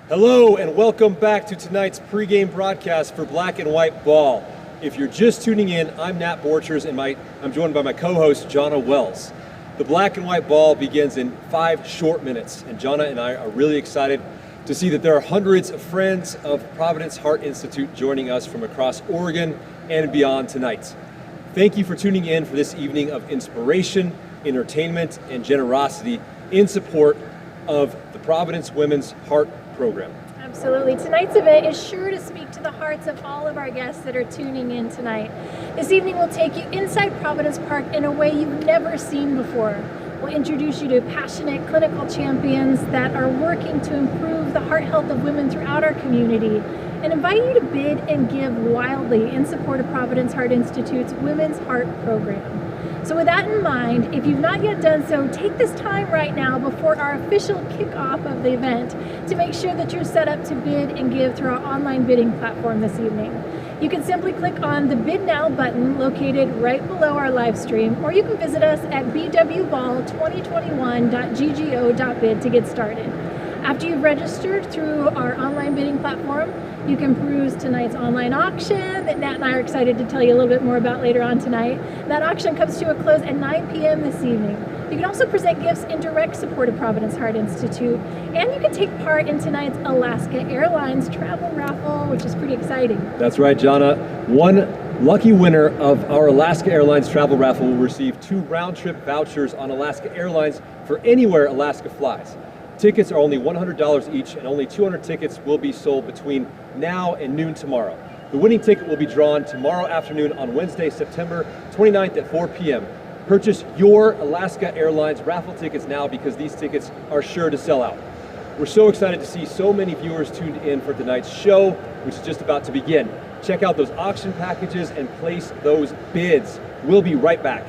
Hello and welcome back to tonight's pregame broadcast for Black and White Ball. If you're just tuning in, I'm Nat Borchers and I'm joined by my co-host, Jonna Wells. The Black and White Ball begins in 5 short minutes, and Jonna and I are really excited to see that there are hundreds of friends of Providence Heart Institute joining us from across Oregon and beyond tonight. Thank you for tuning in for this evening of inspiration, entertainment, and generosity in support of the Providence Women's Heart Program. Absolutely. Tonight's event is sure to speak to the hearts of all of our guests that are tuning in tonight. This evening we'll take you inside Providence Park in a way you've never seen before. We'll introduce you to passionate clinical champions that are working to improve the heart health of women throughout our community, and invite you to bid and give wildly in support of Providence Heart Institute's Women's Heart Program. So with that in mind, if you've not yet done so, take this time right now before our official kickoff of the event to make sure that you're set up to bid and give through our online bidding platform this evening. You can simply click on the Bid Now button located right below our live stream, or you can visit us at bwball2021.ggo.bid to get started. After you've registered through our online bidding platform, you can peruse tonight's online auction that Nat and I are excited to tell you a little bit more about later on tonight. That auction comes to a close at 9 p.m. this evening. You can also present gifts in direct support of Providence Heart Institute, and you can take part in tonight's Alaska Airlines travel raffle, which is pretty exciting. That's right, Jonna. One lucky winner of our Alaska Airlines travel raffle will receive 2 round-trip vouchers on Alaska Airlines for anywhere Alaska flies. Tickets are only $100 each, and only 200 tickets will be sold between now and noon tomorrow. The winning ticket will be drawn tomorrow afternoon on Wednesday, September 29th at 4 p.m. Purchase your Alaska Airlines raffle tickets now because these tickets are sure to sell out. We're so excited to see so many viewers tuned in for tonight's show, which is just about to begin. Check out those auction packages and place those bids. We'll be right back.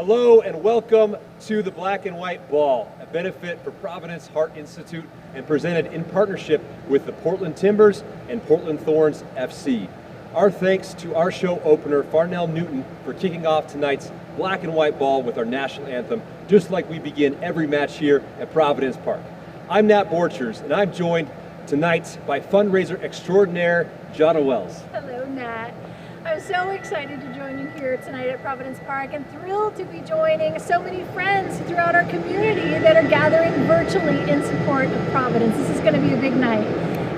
Hello and welcome to the Black and White Ball, a benefit for Providence Heart Institute and presented in partnership with the Portland Timbers and Portland Thorns FC. Our thanks to our show opener, Farnell Newton, for kicking off tonight's Black and White Ball with our national anthem, just like we begin every match here at Providence Park. I'm Nat Borchers, and I'm joined tonight by fundraiser extraordinaire, Jonna Wells. Hello, Nat. I'm so excited to join you here tonight at Providence Park and thrilled to be joining so many friends throughout our community that are gathering virtually in support of Providence. This is going to be a big night.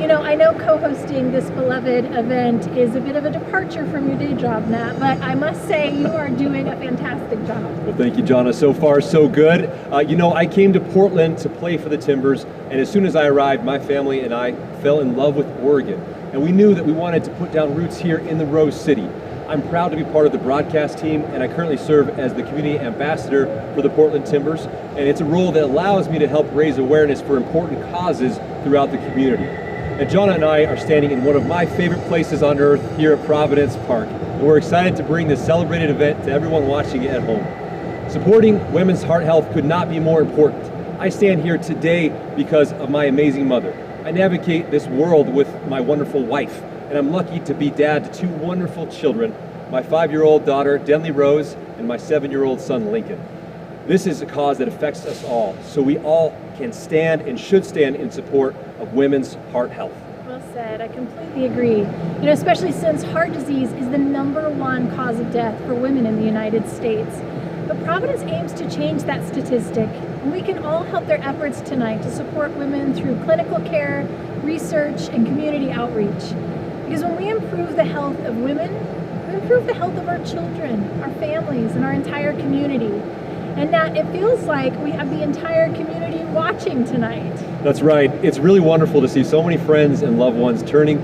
You know, I know co-hosting this beloved event is a bit of a departure from your day job, Nat, but I must say you are doing a fantastic job. Well, thank you, Jonna. So far, so good. I came to Portland to play for the Timbers, and as soon as I arrived, my family and I fell in love with Oregon. And we knew that we wanted to put down roots here in the Rose City. I'm proud to be part of the broadcast team, and I currently serve as the community ambassador for the Portland Timbers, and it's a role that allows me to help raise awareness for important causes throughout the community. And Jonna and I are standing in one of my favorite places on earth here at Providence Park, and we're excited to bring this celebrated event to everyone watching it at home. Supporting women's heart health could not be more important. I stand here today because of my amazing mother. I navigate this world with my wonderful wife, and I'm lucky to be dad to two wonderful children, my 5-year-old daughter, Denley Rose, and my 7-year-old son, Lincoln. This is a cause that affects us all, so we all can stand and should stand in support of women's heart health. Well said. I completely agree. Especially since heart disease is the #1 cause of death for women in the United States. But Providence aims to change that statistic, and we can all help their efforts tonight to support women through clinical care, research, and community outreach. Because when we improve the health of women, we improve the health of our children, our families, and our entire community. And Nat, it feels like we have the entire community watching tonight. That's right. It's really wonderful to see so many friends and loved ones tuning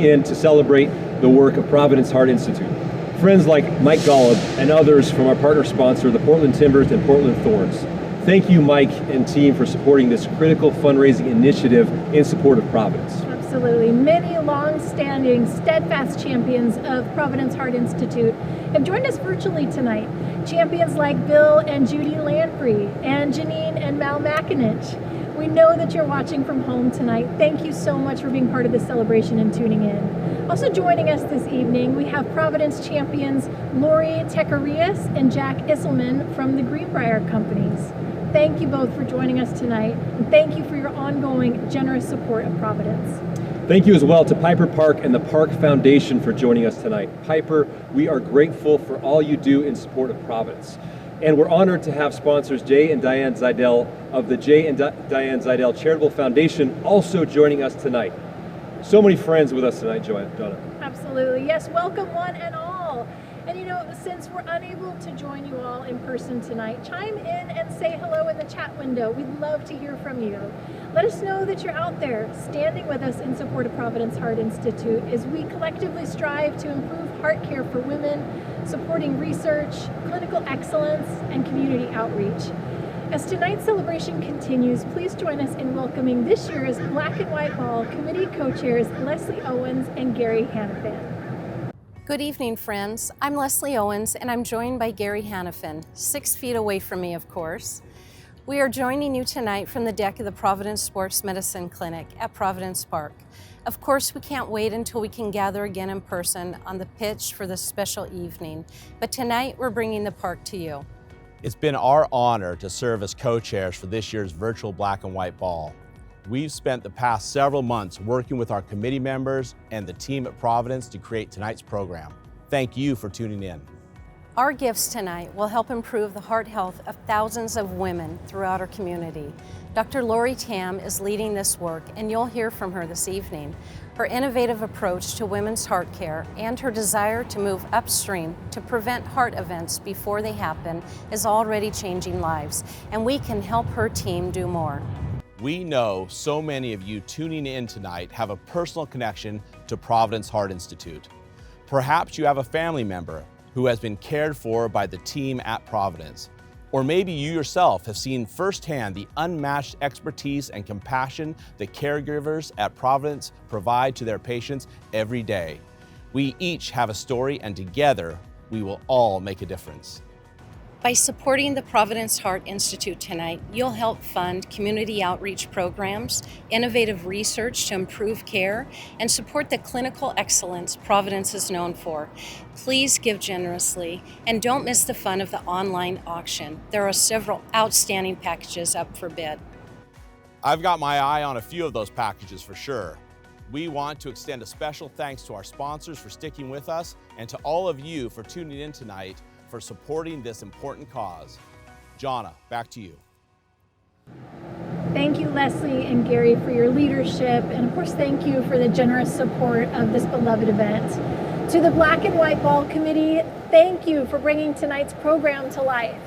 in to celebrate the work of Providence Heart Institute. Friends like Mike Golub and others from our partner sponsor, the Portland Timbers and Portland Thorns. Thank you, Mike and team, for supporting this critical fundraising initiative in support of Providence. Absolutely. Many long-standing, steadfast champions of Providence Heart Institute have joined us virtually tonight. Champions like Bill and Judy Landry and Janine and Mal McInich. We know that you're watching from home tonight. Thank you so much for being part of this celebration and tuning in. Also joining us this evening, we have Providence champions Lori Tekarias and Jack Isselman from the Greenbrier Companies. Thank you both for joining us tonight, and thank you for your ongoing generous support of Providence. Thank you as well to Piper Park and the Park Foundation for joining us tonight. Piper, we are grateful for all you do in support of Providence. And we're honored to have sponsors Jay and Diane Zidell of the Jay and Diane Zidell Charitable Foundation also joining us tonight. So many friends with us tonight, Jonna. Absolutely. Yes, welcome one and all. And since we're unable to join you all in person tonight, chime in and say hello in the chat window. We'd love to hear from you. Let us know that you're out there standing with us in support of Providence Heart Institute as we collectively strive to improve heart care for women, supporting research, clinical excellence, and community outreach. As tonight's celebration continues, please join us in welcoming this year's Black and White Ball Committee Co-Chairs Leslie Owens and Gary Hannafin. Good evening, friends. I'm Leslie Owens, and I'm joined by Gary Hannafin, 6 feet away from me, of course. We are joining you tonight from the deck of the Providence Sports Medicine Clinic at Providence Park. Of course, we can't wait until we can gather again in person on the pitch for this special evening, but tonight we're bringing the park to you. It's been our honor to serve as co-chairs for this year's virtual Black and White Ball. We've spent the past several months working with our committee members and the team at Providence to create tonight's program. Thank you for tuning in. Our gifts tonight will help improve the heart health of thousands of women throughout our community. Dr. Lori Tam is leading this work, and you'll hear from her this evening. Her innovative approach to women's heart care and her desire to move upstream to prevent heart events before they happen is already changing lives, and we can help her team do more. We know so many of you tuning in tonight have a personal connection to Providence Heart Institute. Perhaps you have a family member who has been cared for by the team at Providence. Or maybe you yourself have seen firsthand the unmatched expertise and compassion the caregivers at Providence provide to their patients every day. We each have a story, and together we will all make a difference. By supporting the Providence Heart Institute tonight, you'll help fund community outreach programs, innovative research to improve care, and support the clinical excellence Providence is known for. Please give generously, and don't miss the fun of the online auction. There are several outstanding packages up for bid. I've got my eye on a few of those packages for sure. We want to extend a special thanks to our sponsors for sticking with us and to all of you for tuning in tonight for supporting this important cause. Jonna, back to you. Thank you, Leslie and Gary, for your leadership, and of course, thank you for the generous support of this beloved event. To the Black and White Ball Committee, thank you for bringing tonight's program to life.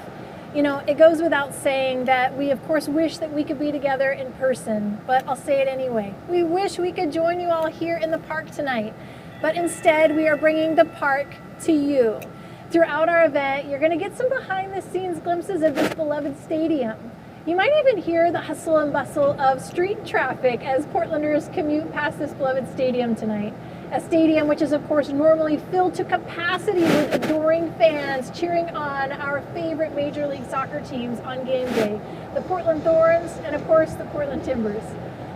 You know, it goes without saying that we, of course, wish that we could be together in person, but I'll say it anyway. We wish we could join you all here in the park tonight, but instead, we are bringing the park to you. Throughout our event, you're going to get some behind-the-scenes glimpses of this beloved stadium. You might even hear the hustle and bustle of street traffic as Portlanders commute past this beloved stadium tonight. A stadium which is, of course, normally filled to capacity with adoring fans cheering on our favorite Major League Soccer teams on game day, the Portland Thorns and, of course, the Portland Timbers.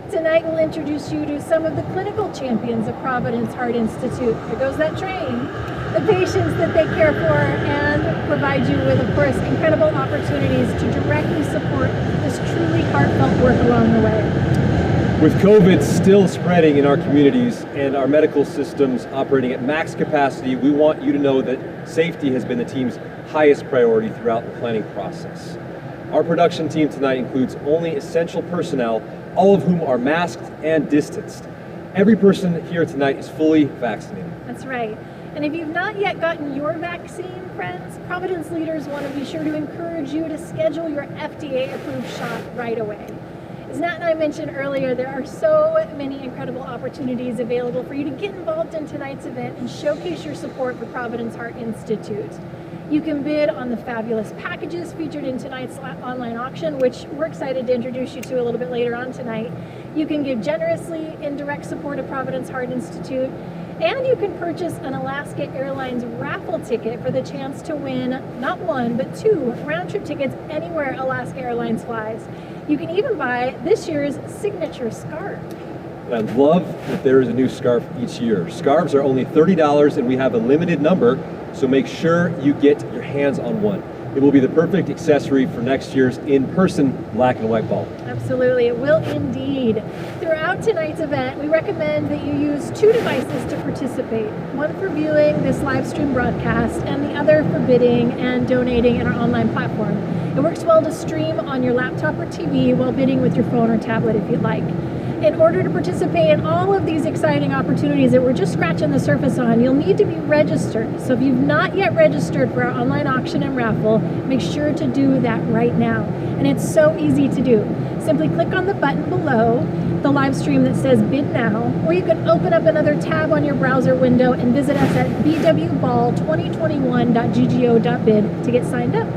Tonight, we'll introduce you to some of the clinical champions of Providence Heart Institute. There goes that train. The patients that they care for, and provide you with, of course, incredible opportunities to directly support this truly heartfelt work along the way. With COVID still spreading in our communities and our medical systems operating at max capacity, we want you to know that safety has been the team's highest priority throughout the planning process. Our production team tonight includes only essential personnel, all of whom are masked and distanced. Every person here tonight is fully vaccinated. That's right. And if you've not yet gotten your vaccine, friends, Providence leaders want to be sure to encourage you to schedule your FDA-approved shot right away. As Nat and I mentioned earlier, there are so many incredible opportunities available for you to get involved in tonight's event and showcase your support for Providence Heart Institute. You can bid on the fabulous packages featured in tonight's online auction, which we're excited to introduce you to a little bit later on tonight. You can give generously in direct support of Providence Heart Institute, and you can purchase an Alaska Airlines raffle ticket for the chance to win not one, but 2 round-trip tickets anywhere Alaska Airlines flies. You can even buy this year's signature scarf. And I love that there is a new scarf each year. Scarves are only $30 and we have a limited number, so make sure you get your hands on one. It will be the perfect accessory for next year's in-person Black and White Ball. Absolutely, it will indeed. Throughout tonight's event, we recommend that you use 2 devices to participate. One for viewing this live stream broadcast and the other for bidding and donating in our online platform. It works well to stream on your laptop or TV while bidding with your phone or tablet if you'd like. In order to participate in all of these exciting opportunities that we're just scratching the surface on, you'll need to be registered. So if you've not yet registered for our online auction and raffle, make sure to do that right now. And it's so easy to do. Simply click on the button below the live stream that says Bid Now, or you can open up another tab on your browser window and visit us at bwball2021.ggo.bid to get signed up.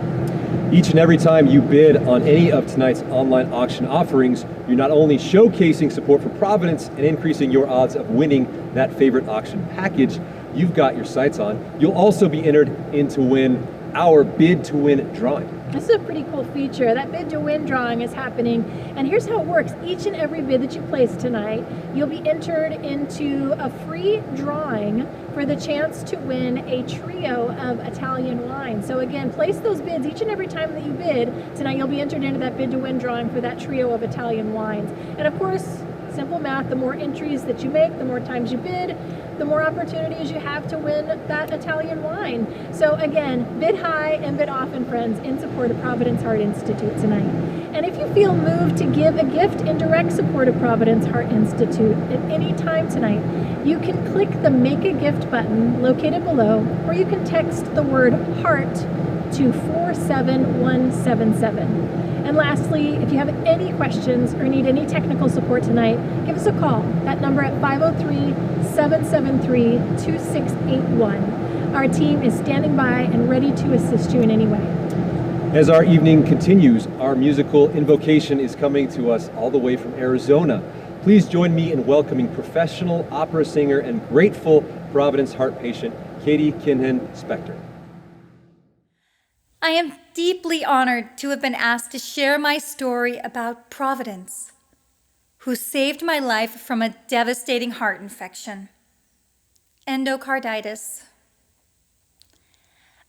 Each and every time you bid on any of tonight's online auction offerings, you're not only showcasing support for Providence and increasing your odds of winning that favorite auction package you've got your sights on, you'll also be entered in to win our Bid to Win drawing. This is a pretty cool feature. That Bid to Win drawing is happening, and here's how it works. Each and every bid that you place tonight, you'll be entered into a free drawing for the chance to win a trio of Italian wine. So again, place those bids each and every time that you bid. Tonight you'll be entered into that Bid to Win drawing for that trio of Italian wines. And of course, simple math, the more entries that you make, the more times you bid, the more opportunities you have to win that Italian wine. So again, bid high and bid often, friends, in support of Providence Heart Institute tonight. And if you feel moved to give a gift in direct support of Providence Heart Institute at any time tonight, you can click the Make a Gift button located below, or you can text the word HEART to 47177. And lastly, if you have any questions or need any technical support tonight, give us a call. That number at 503-773-2681. Our team is standing by and ready to assist you in any way. As our evening continues, our musical Invocation is coming to us all the way from Arizona. Please join me in welcoming professional opera singer and grateful Providence Heart patient, Katie Kinhan Spector. I am deeply honored to have been asked to share my story about Providence, who saved my life from a devastating heart infection, endocarditis.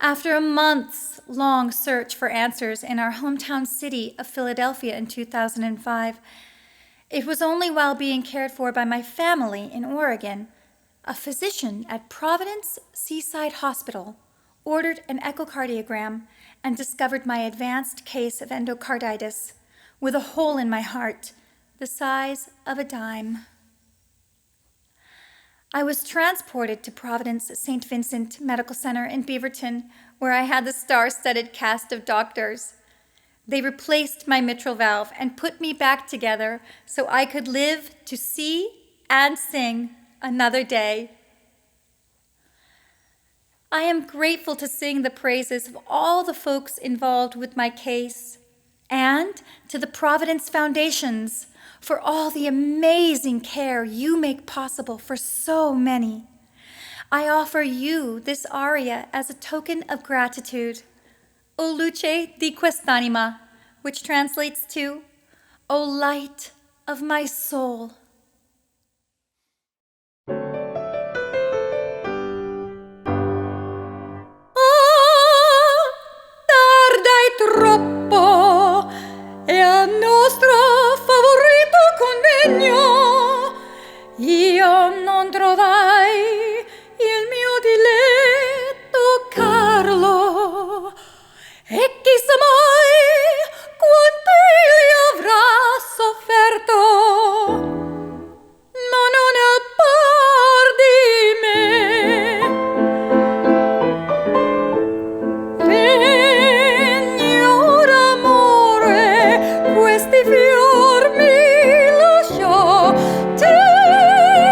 After a months-long search for answers in our hometown city of Philadelphia in 2005, it was only while being cared for by my family in Oregon, a physician at Providence Seaside Hospital ordered an echocardiogram and discovered my advanced case of endocarditis with a hole in my heart the size of a dime. I was transported to Providence St. Vincent Medical Center in Beaverton, where I had the star-studded cast of doctors. They replaced my mitral valve and put me back together so I could live to see and sing another day. I am grateful to sing the praises of all the folks involved with my case and to the Providence Foundations for all the amazing care you make possible for so many. I offer you this aria as a token of gratitude. O luce di quest'anima, which translates to, O light of my soul. Troppo e a nostro favorito convegno io non trovai il mio diletto Carlo e chissà mai quanto egli avrà sofferto, ma non è par di me. Questi fior mi lasciò tenere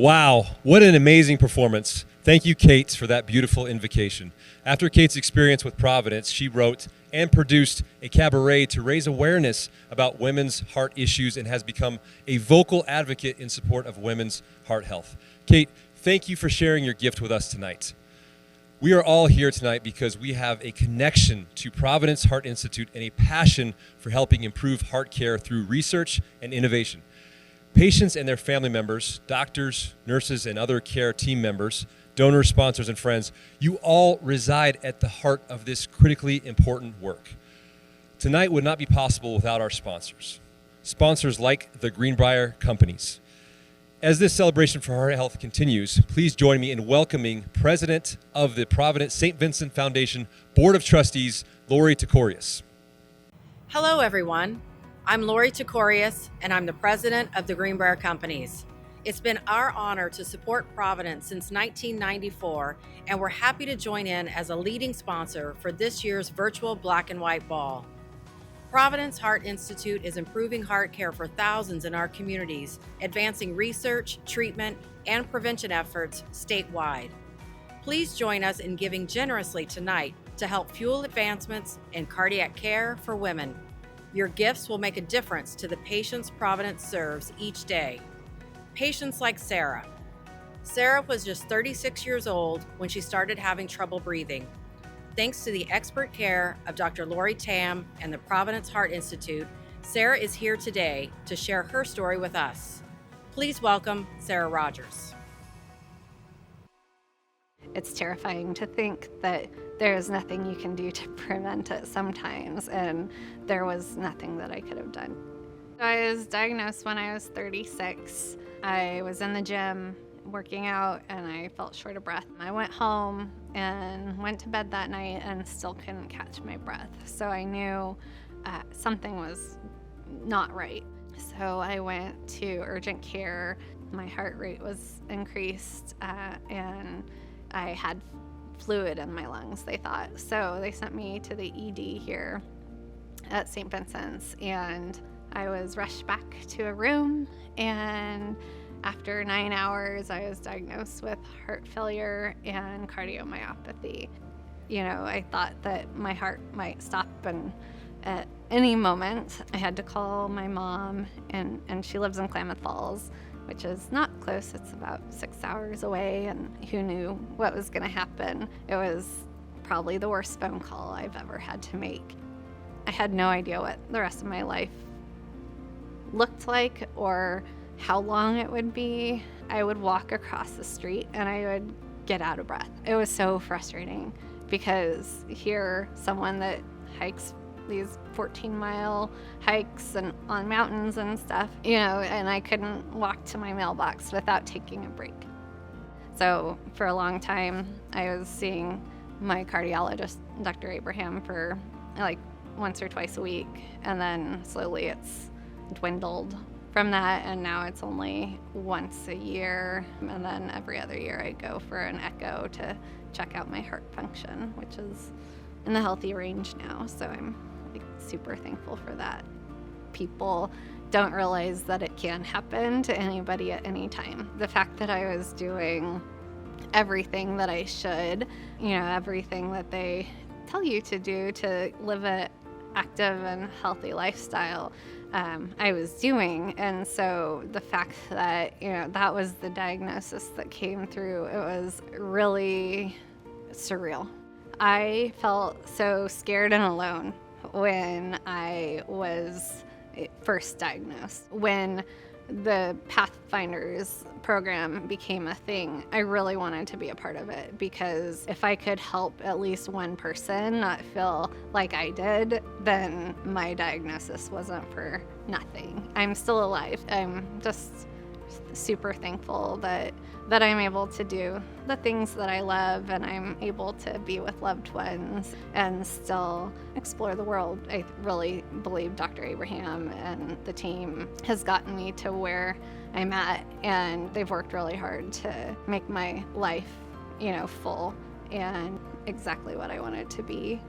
Wow, what an amazing performance. Thank you, Kate, for that beautiful invocation. After Kate's experience with Providence, she wrote and produced a cabaret to raise awareness about women's heart issues and has become a vocal advocate in support of women's heart health. Kate, thank you for sharing your gift with us tonight. We are all here tonight because we have a connection to Providence Heart Institute and a passion for helping improve heart care through research and innovation. Patients and their family members, doctors, nurses, and other care team members, donors, sponsors, and friends, you all reside at the heart of this critically important work. Tonight would not be possible without our sponsors. Sponsors like the Greenbrier Companies. As this celebration for heart health continues, please join me in welcoming President of the Providence St. Vincent Foundation Board of Trustees, Lori Tekorius. Hello, everyone. I'm Lori Tekorius, and I'm the president of the Greenbrier Companies. It's been our honor to support Providence since 1994, and we're happy to join in as a leading sponsor for this year's virtual Black and White Ball. Providence Heart Institute is improving heart care for thousands in our communities, advancing research, treatment, and prevention efforts statewide. Please join us in giving generously tonight to help fuel advancements in cardiac care for women. Your gifts will make a difference to the patients Providence serves each day. Patients like Sarah. Sarah was just 36 years old when she started having trouble breathing. Thanks to the expert care of Dr. Lori Tam and the Providence Heart Institute, Sarah is here today to share her story with us. Please welcome Sarah Rogers. It's terrifying to think that there is nothing you can do to prevent it sometimes, and there was nothing that I could have done. I was diagnosed when I was 36. I was in the gym working out and I felt short of breath. I went home and went to bed that night and still couldn't catch my breath. So I knew something was not right. So I went to urgent care. My heart rate was increased and I had fluid in my lungs, they thought. So they sent me to the ED here at St. Vincent's, and I was rushed back to a room, and after 9 hours, I was diagnosed with heart failure and cardiomyopathy. You know, I thought that my heart might stop and at any moment. I had to call my mom, and she lives in Klamath Falls, which is not close. It's about 6 hours away, and who knew what was going to happen. It was probably the worst phone call I've ever had to make. I had no idea what the rest of my life looked like or how long it would be. I would walk across the street and I would get out of breath. It was so frustrating because here, someone that hikes these 14-mile hikes and on mountains and stuff, you know, and I couldn't walk to my mailbox without taking a break. So for a long time, I was seeing my cardiologist, Dr. Abraham, for like once or twice a week, and then slowly it's dwindled from that, and now it's only once a year, and then every other year I go for an echo to check out my heart function, which is in the healthy range now, so I'm super thankful for that. People don't realize that it can happen to anybody at any time. The fact that I was doing everything that I should, you know, everything that they tell you to do to live an active and healthy lifestyle, I was doing. And so the fact that, you know, that was the diagnosis that came through, it was really surreal. I felt so scared and alone when I was first diagnosed. When the Pathfinders program became a thing, I really wanted to be a part of it, because if I could help at least one person not feel like I did, then my diagnosis wasn't for nothing. I'm still alive. I'm just super thankful that I'm able to do the things that I love, and I'm able to be with loved ones and still explore the world. I really believe Dr. Abraham and the team has gotten me to where I'm at, and they've worked really hard to make my life, you know, full and exactly what I want it to be.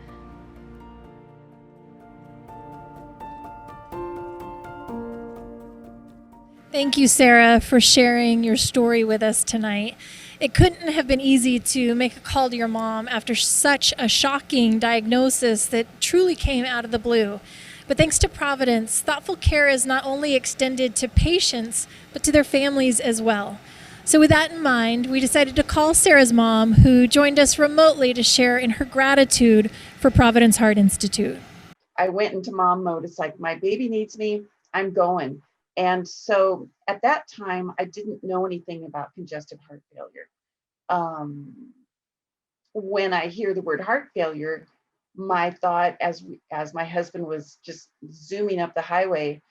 Thank you, Sarah, for sharing your story with us tonight. It couldn't have been easy to make a call to your mom after such a shocking diagnosis that truly came out of the blue. But thanks to Providence, thoughtful care is not only extended to patients, but to their families as well. So with that in mind, we decided to call Sarah's mom, who joined us remotely to share in her gratitude for Providence Heart Institute. I went into mom mode. It's like, my baby needs me, I'm going. And so at that time, I didn't know anything about congestive heart failure. When I hear the word heart failure, my thought as my husband was just zooming up the highway,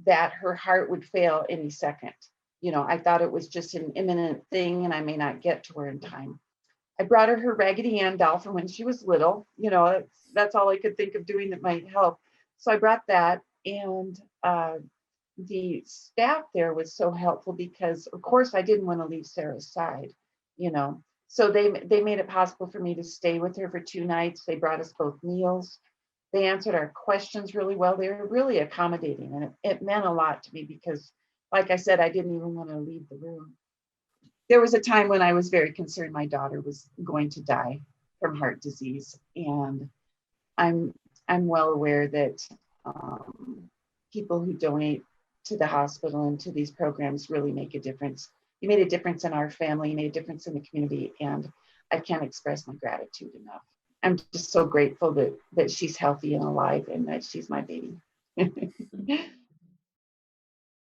that her heart would fail any second. You know, I thought it was just an imminent thing and I may not get to her in time. I brought her Raggedy Ann doll from when she was little. You know, that's all I could think of doing that might help. So I brought that, and the staff there was so helpful because, of course, I didn't want to leave Sarah's side, you know. So they made it possible for me to stay with her for 2 nights. They brought us both meals. They answered our questions really well. They were really accommodating, and it meant a lot to me because, like I said, I didn't even want to leave the room. There was a time when I was very concerned my daughter was going to die from heart disease, and I'm well aware that people who donate to the hospital and to these programs really make a difference. You made a difference in our family, you made a difference in the community, and I can't express my gratitude enough. I'm just so grateful that she's healthy and alive and that she's my baby.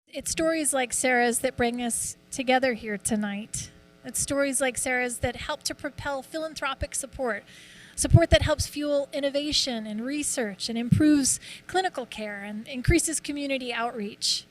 It's stories like Sarah's that bring us together here tonight. It's stories like Sarah's that help to propel philanthropic support that helps fuel innovation and research and improves clinical care and increases community outreach.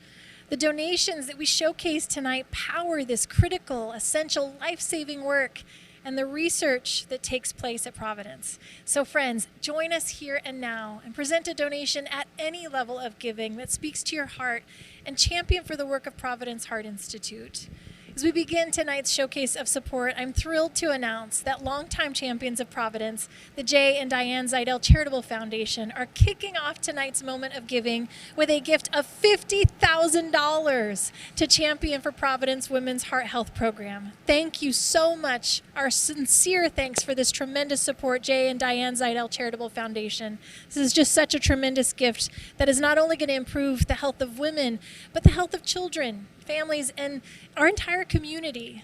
The donations that we showcase tonight power this critical, essential, life-saving work and the research that takes place at Providence. So friends, join us here and now and present a donation at any level of giving that speaks to your heart and champion for the work of Providence Heart Institute. As we begin tonight's showcase of support, I'm thrilled to announce that longtime champions of Providence, the Jay and Diane Zeidel Charitable Foundation, are kicking off tonight's moment of giving with a gift of $50,000 to Champion for Providence Women's Heart Health Program. Thank you so much. Our sincere thanks for this tremendous support, Jay and Diane Zeidel Charitable Foundation. This is just such a tremendous gift that is not only going to improve the health of women, but the health of children, families, and our entire community.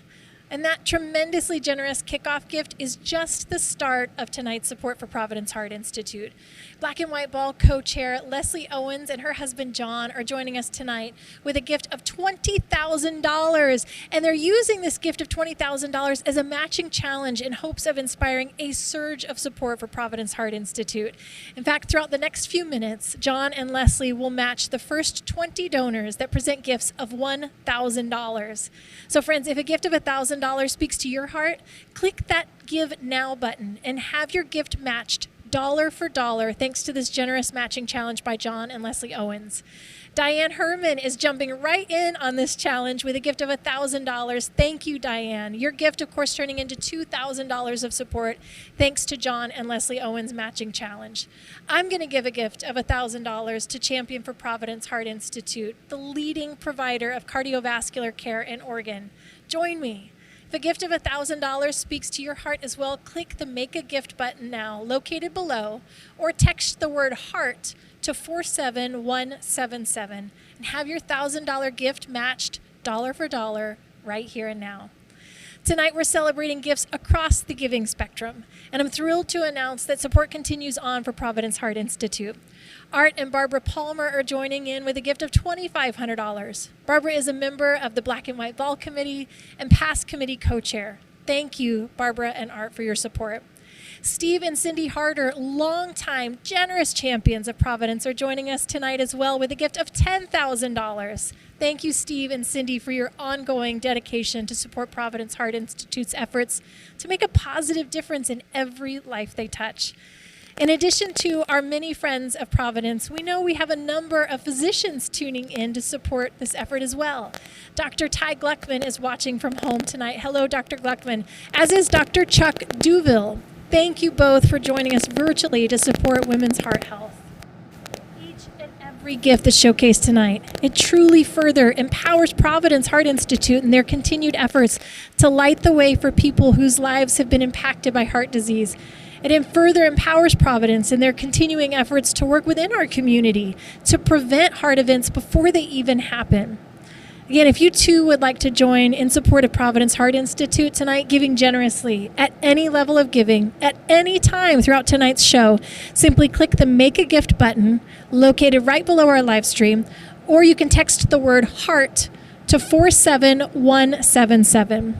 And that tremendously generous kickoff gift is just the start of tonight's support for Providence Heart Institute. Black and White Ball co-chair Leslie Owens and her husband John are joining us tonight with a gift of $20,000. And they're using this gift of $20,000 as a matching challenge in hopes of inspiring a surge of support for Providence Heart Institute. In fact, throughout the next few minutes, John and Leslie will match the first 20 donors that present gifts of $1,000. So friends, if a gift of $1,000 speaks to your heart, click that Give Now button and have your gift matched dollar for dollar thanks to this generous matching challenge by John and Leslie Owens. Diane Herman is jumping right in on this challenge with a gift of $1,000. Thank you, Diane. Your gift, of course, turning into $2,000 of support thanks to John and Leslie Owens' matching challenge. I'm going to give a gift of $1,000 to Champion for Providence Heart Institute, the leading provider of cardiovascular care in Oregon. Join me. If a gift of $1,000 speaks to your heart as well, click the Make a Gift button now, located below, or text the word HEART to 47177 and have your $1,000 gift matched dollar for dollar right here and now. Tonight we're celebrating gifts across the giving spectrum, and I'm thrilled to announce that support continues on for Providence Heart Institute. Art and Barbara Palmer are joining in with a gift of $2,500. Barbara is a member of the Black and White Ball Committee and past committee co-chair. Thank you, Barbara and Art, for your support. Steve and Cindy Harder, longtime generous champions of Providence, are joining us tonight as well with a gift of $10,000. Thank you, Steve and Cindy, for your ongoing dedication to support Providence Heart Institute's efforts to make a positive difference in every life they touch. In addition to our many friends of Providence, we know we have a number of physicians tuning in to support this effort as well. Dr. Ty Gluckman is watching from home tonight. Hello, Dr. Gluckman, as is Dr. Chuck Duville. Thank you both for joining us virtually to support women's heart health. Each and every gift that's showcased tonight. It truly further empowers Providence Heart Institute in their continued efforts to light the way for people whose lives have been impacted by heart disease. It further empowers Providence in their continuing efforts to work within our community to prevent heart events before they even happen. Again, if you too would like to join in support of Providence Heart Institute tonight, giving generously at any level of giving, at any time throughout tonight's show, simply click the Make a Gift button located right below our live stream, or you can text the word HEART to 47177.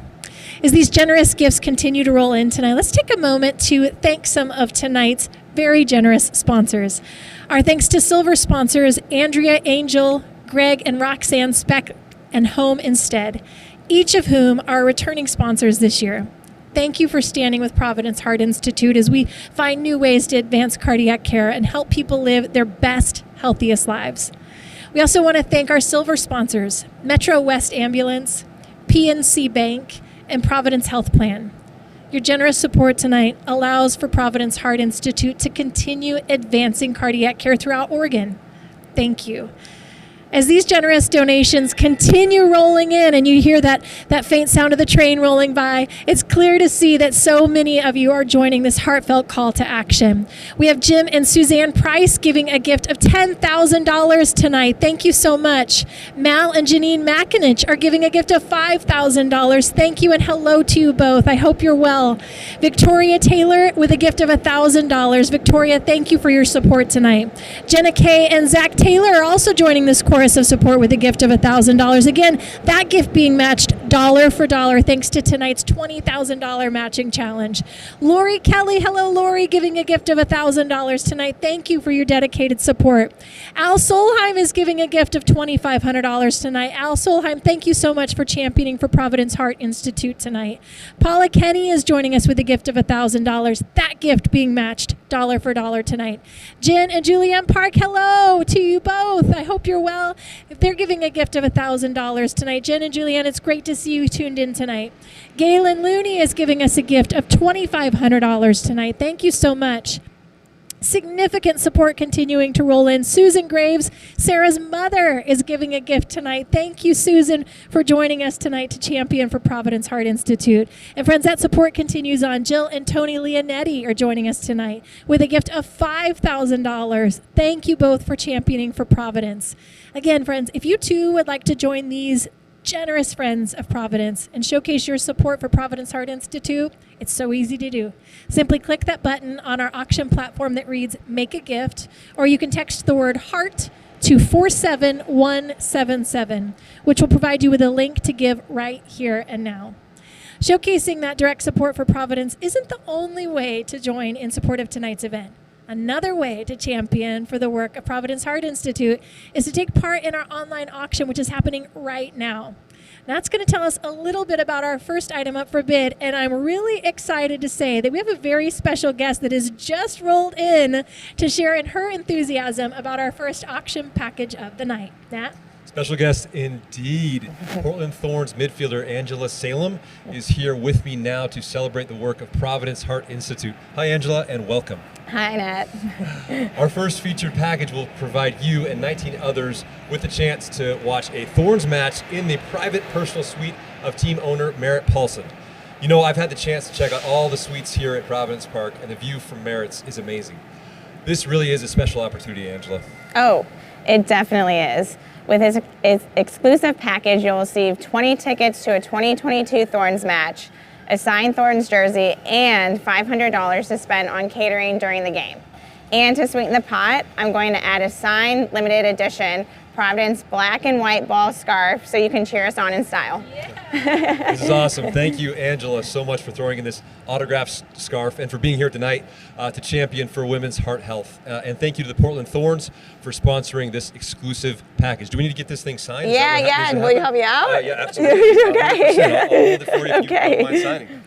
As these generous gifts continue to roll in tonight, let's take a moment to thank some of tonight's very generous sponsors. Our thanks to silver sponsors Andrea Angel, Greg and Roxanne Speck, and Home Instead, each of whom are returning sponsors this year. Thank you for standing with Providence Heart Institute as we find new ways to advance cardiac care and help people live their best, healthiest lives. We also want to thank our silver sponsors, Metro West Ambulance, PNC Bank, and Providence Health Plan. Your generous support tonight allows for Providence Heart Institute to continue advancing cardiac care throughout Oregon. Thank you. As these generous donations continue rolling in and you hear that faint sound of the train rolling by, it's clear to see that so many of you are joining this heartfelt call to action. We have Jim and Suzanne Price giving a gift of $10,000 tonight. Thank you so much. Mal and Janine McInich are giving a gift of $5,000. Thank you and hello to you both. I hope you're well. Victoria Taylor with a gift of $1,000. Victoria, thank you for your support tonight. Jenna Kay and Zach Taylor are also joining this chorus of support with a gift of $1,000. Again, that gift being matched dollar for dollar thanks to tonight's $20,000 matching challenge. Lori Kelly, hello Lori, giving a gift of $1,000 tonight. Thank you for your dedicated support. Al Solheim is giving a gift of $2,500 tonight. Al Solheim, thank you so much for championing for Providence Heart Institute tonight. Paula Kenny is joining us with a gift of $1,000. That gift being matched dollar for dollar tonight. Jen and Julianne Park, hello to you both. I hope you're well. If they're giving a gift of $1,000 tonight, Jen and Julianne, it's great to see you tuned in tonight. Galen Looney is giving us a gift of $2,500 tonight. Thank you so much. Significant support continuing to roll in. Susan Graves, Sarah's mother, is giving a gift tonight. Thank you, Susan, for joining us tonight to champion for Providence Heart Institute. And friends, that support continues on. Jill and Tony Leonetti are joining us tonight with a gift of $5,000. Thank you both for championing for Providence. Again, friends, if you too would like to join these generous friends of Providence and showcase your support for Providence Heart Institute, it's so easy to do. Simply click that button on our auction platform that reads Make a Gift, or you can text the word HEART to 47177, which will provide you with a link to give right here and now. Showcasing that direct support for Providence isn't the only way to join in support of tonight's event. Another way to champion for the work of Providence Heart Institute is to take part in our online auction, which is happening right now. That's going to tell us a little bit about our first item up for bid, and I'm really excited to say that we have a very special guest that has just rolled in to share in her enthusiasm about our first auction package of the night. Nat? Special guest indeed. Portland Thorns midfielder Angela Salem is here with me now to celebrate the work of Providence Heart Institute. Hi, Angela, and welcome. Hi, Nat. Our first featured package will provide you and 19 others with the chance to watch a Thorns match in the private personal suite of team owner Merritt Paulson. You know, I've had the chance to check out all the suites here at Providence Park, and the view from Merritt's is amazing. This really is a special opportunity, Angela. Oh, it definitely is. With his exclusive package, you'll receive 20 tickets to a 2022 Thorns match, a signed Thorns jersey, and $500 to spend on catering during the game. And to sweeten the pot, I'm going to add a signed limited edition Providence black and white ball scarf so you can cheer us on in style. Yeah. This is awesome. Thank you, Angela, so much for throwing in this autographed scarf and for being here tonight to champion for women's heart health. And thank you to the Portland Thorns for sponsoring this exclusive package. Do we need to get this thing signed? Yeah. Will you help me out? Yeah, absolutely. Okay. I'll hold it for you if Okay. you don't mind signing.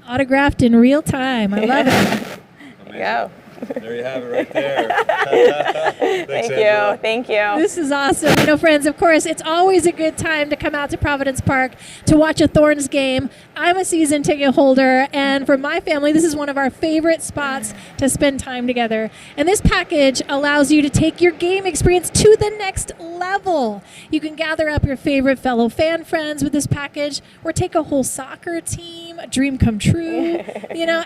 Autographed in real time. I love it. There you go. There you have it right there. Thanks, Thank Angela. you. Thank you. This is awesome. You know, friends, of course, it's always a good time to come out to Providence Park to watch a Thorns game. I'm a season ticket holder, and for my family, this is one of our favorite spots to spend time together. And this package allows you to take your game experience to the next level. You can gather up your favorite fellow fan friends with this package, or take a whole soccer team, a dream come true,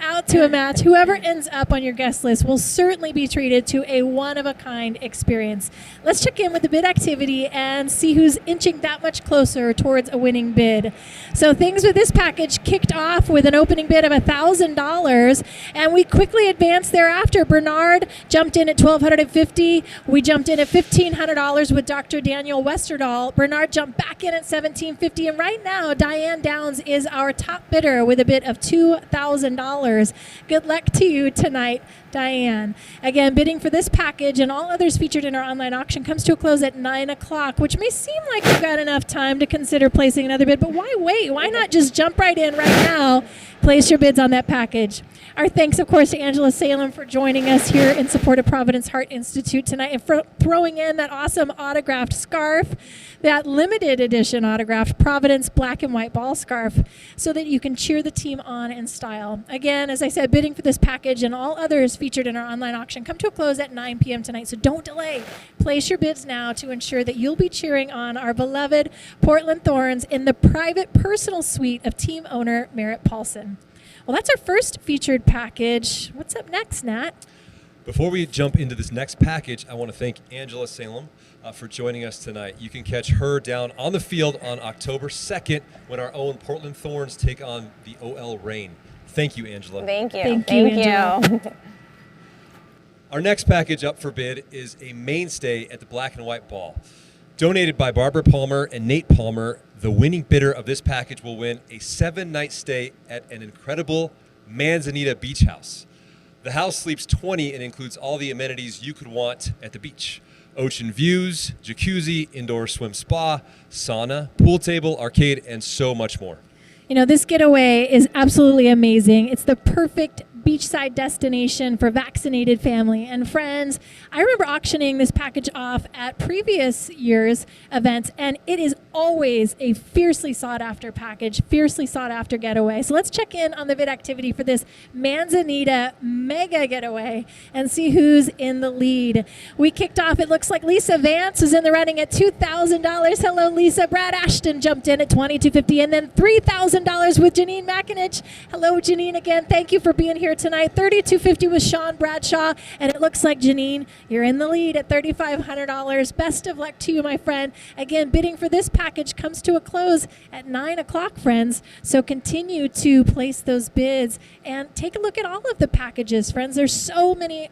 out to a match. Whoever ends up on your guest list will certainly be treated to a one-of-a-kind experience. Let's check in with the bid activity and see who's inching that much closer towards a winning bid. So things with this package kicked off with an opening bid of $1,000, and we quickly advanced thereafter. Bernard jumped in at $1,250. We jumped in at $1,500 with Dr. Daniel Westerdahl. Bernard jumped back in at $1,750, and right now Diane Downs is our top bidder with a bid of $2,000. Good luck to you tonight, Diane. Again, bidding for this package and all others featured in our online auction comes to a close at 9 o'clock, which may seem like you've got enough time to consider placing another bid, but why wait? Why not just jump right in right now? Place your bids on that package. Our thanks, of course, to Angela Salem for joining us here in support of Providence Heart Institute tonight and for throwing in that awesome autographed scarf, that limited edition autographed Providence black and white ball scarf, so that you can cheer the team on in style. Again, as I said, bidding for this package and all others featured in our online auction come to a close at 9 p.m. tonight, so don't delay. Place your bids now to ensure that you'll be cheering on our beloved Portland Thorns in the private personal suite of team owner Merritt Paulson. Well, that's our first featured package. What's up next, Nat? Before we jump into this next package, I want to thank Angela Salem for joining us tonight. You can catch her down on the field on October 2nd when our own Portland Thorns take on the OL Reign. Thank you, Angela. Thank you. Thank you, Angela. Our next package up for bid is a mainstay at the black and white ball. Donated by Barbara Palmer and Nate Palmer, the winning bidder of this package will win a 7-night stay at an incredible Manzanita beach house. The house sleeps 20 and includes all the amenities you could want at the beach. Ocean views, jacuzzi, indoor swim spa, sauna, pool table, arcade, and so much more. You know, this getaway is absolutely amazing. It's the perfect beachside destination for vaccinated family and friends. I remember auctioning this package off at previous year's events, and it is always a fiercely sought after package, fiercely sought after getaway. So let's check in on the bid activity for this Manzanita mega getaway and see who's in the lead. We kicked off, it looks like Lisa Vance is in the running at $2,000. Hello, Lisa. Brad Ashton jumped in at $2,250, and then $3,000 with Janine McInich. Hello, Janine, again. Thank you for being here tonight. $3,250 with Sean Bradshaw, and it looks like, Janine, you're in the lead at $3,500. Best of luck to you, my friend. Again, bidding for this package comes to a close at 9 o'clock, friends, so continue to place those bids and take a look at all of the packages, friends. There's so many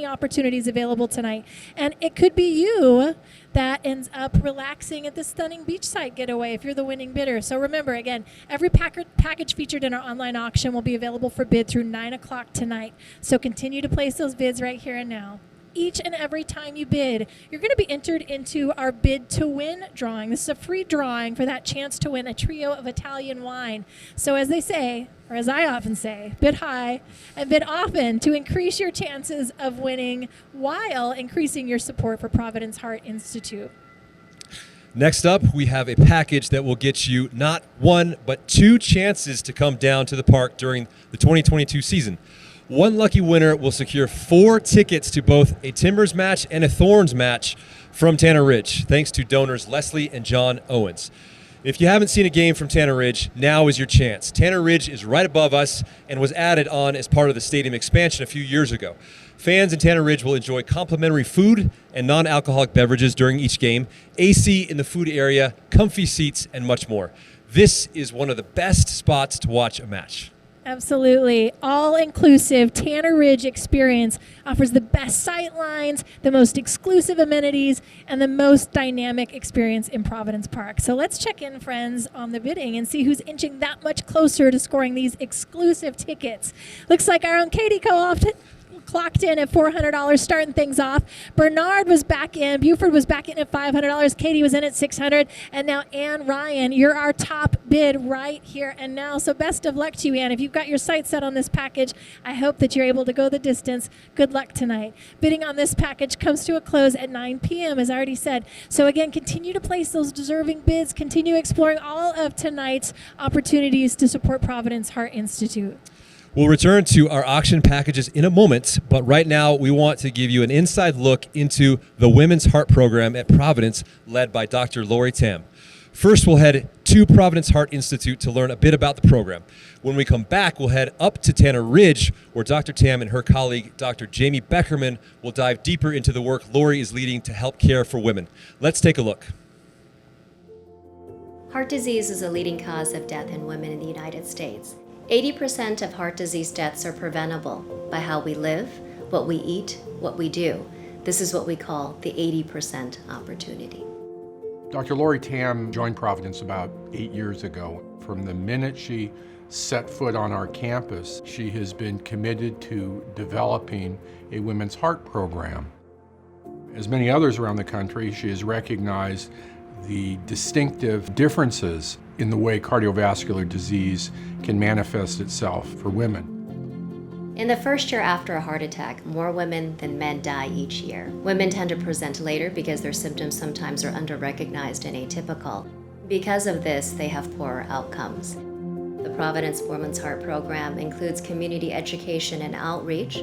opportunities available tonight, and it could be you that ends up relaxing at the stunning beachside getaway if you're the winning bidder. So remember, again, every package featured in our online auction will be available for bid through 9 o'clock tonight. So continue to place those bids right here and now. Each and every time you bid, you're going to be entered into our Bid to Win drawing. This is a free drawing for that chance to win a trio of Italian wine. So as they say, or as I often say, bid high and bid often to increase your chances of winning while increasing your support for Providence Heart Institute. Next up, we have a package that will get you not one, but 2 chances to come down to the park during the 2022 season. One lucky winner will secure 4 tickets to both a Timbers match and a Thorns match from Tanner Ridge, thanks to donors Leslie and John Owens. If you haven't seen a game from Tanner Ridge, now is your chance. Tanner Ridge is right above us and was added on as part of the stadium expansion a few years ago. Fans in Tanner Ridge will enjoy complimentary food and non-alcoholic beverages during each game, AC in the food area, comfy seats, and much more. This is one of the best spots to watch a match. Absolutely. All-inclusive Tanner Ridge experience offers the best sight lines, the most exclusive amenities, and the most dynamic experience in Providence Park. So let's check in, friends, on the bidding and see who's inching that much closer to scoring these exclusive tickets. Looks like our own Katie clocked in at $400, starting things off. Bernard was back in. Buford was back in at $500. Katie was in at $600. And now Ann Ryan, you're our top bid right here and now. So best of luck to you, Ann. If you've got your sights set on this package, I hope that you're able to go the distance. Good luck tonight. Bidding on this package comes to a close at 9 p.m., as I already said. So again, continue to place those deserving bids. Continue exploring all of tonight's opportunities to support Providence Heart Institute. We'll return to our auction packages in a moment, but right now we want to give you an inside look into the Women's Heart Program at Providence, led by Dr. Lori Tam. First, we'll head to Providence Heart Institute to learn a bit about the program. When we come back, we'll head up to Tanner Ridge, where Dr. Tam and her colleague, Dr. Jamie Beckerman, will dive deeper into the work Lori is leading to help care for women. Let's take a look. Heart disease is a leading cause of death in women in the United States. 80% of heart disease deaths are preventable by how we live, what we eat, what we do. This is what we call the 80% opportunity. Dr. Lori Tam joined Providence about 8 years ago. From the minute she set foot on our campus, she has been committed to developing a women's heart program. As many others around the country, she has recognized the distinctive differences in the way cardiovascular disease can manifest itself for women. In the first year after a heart attack, more women than men die each year. Women tend to present later because their symptoms sometimes are under-recognized and atypical. Because of this, they have poorer outcomes. The Providence Women's Heart Program includes community education and outreach,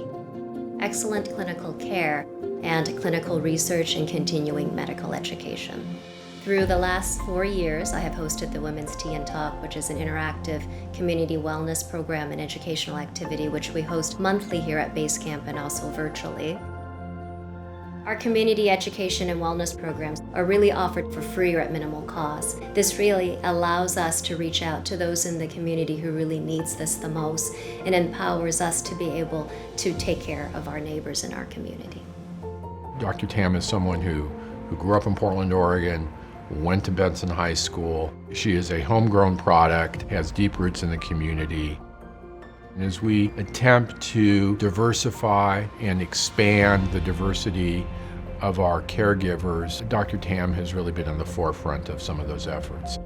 excellent clinical care, and clinical research and continuing medical education. Through the last 4 years, I have hosted the Women's Tea and Talk, which is an interactive community wellness program and educational activity which we host monthly here at Base Camp and also virtually. Our community education and wellness programs are really offered for free or at minimal cost. This really allows us to reach out to those in the community who really needs this the most and empowers us to be able to take care of our neighbors in our community. Dr. Tam is someone who grew up in Portland, Oregon, went to Benson High School. She is a homegrown product, has deep roots in the community. And as we attempt to diversify and expand the diversity of our caregivers, Dr. Tam has really been in the forefront of some of those efforts.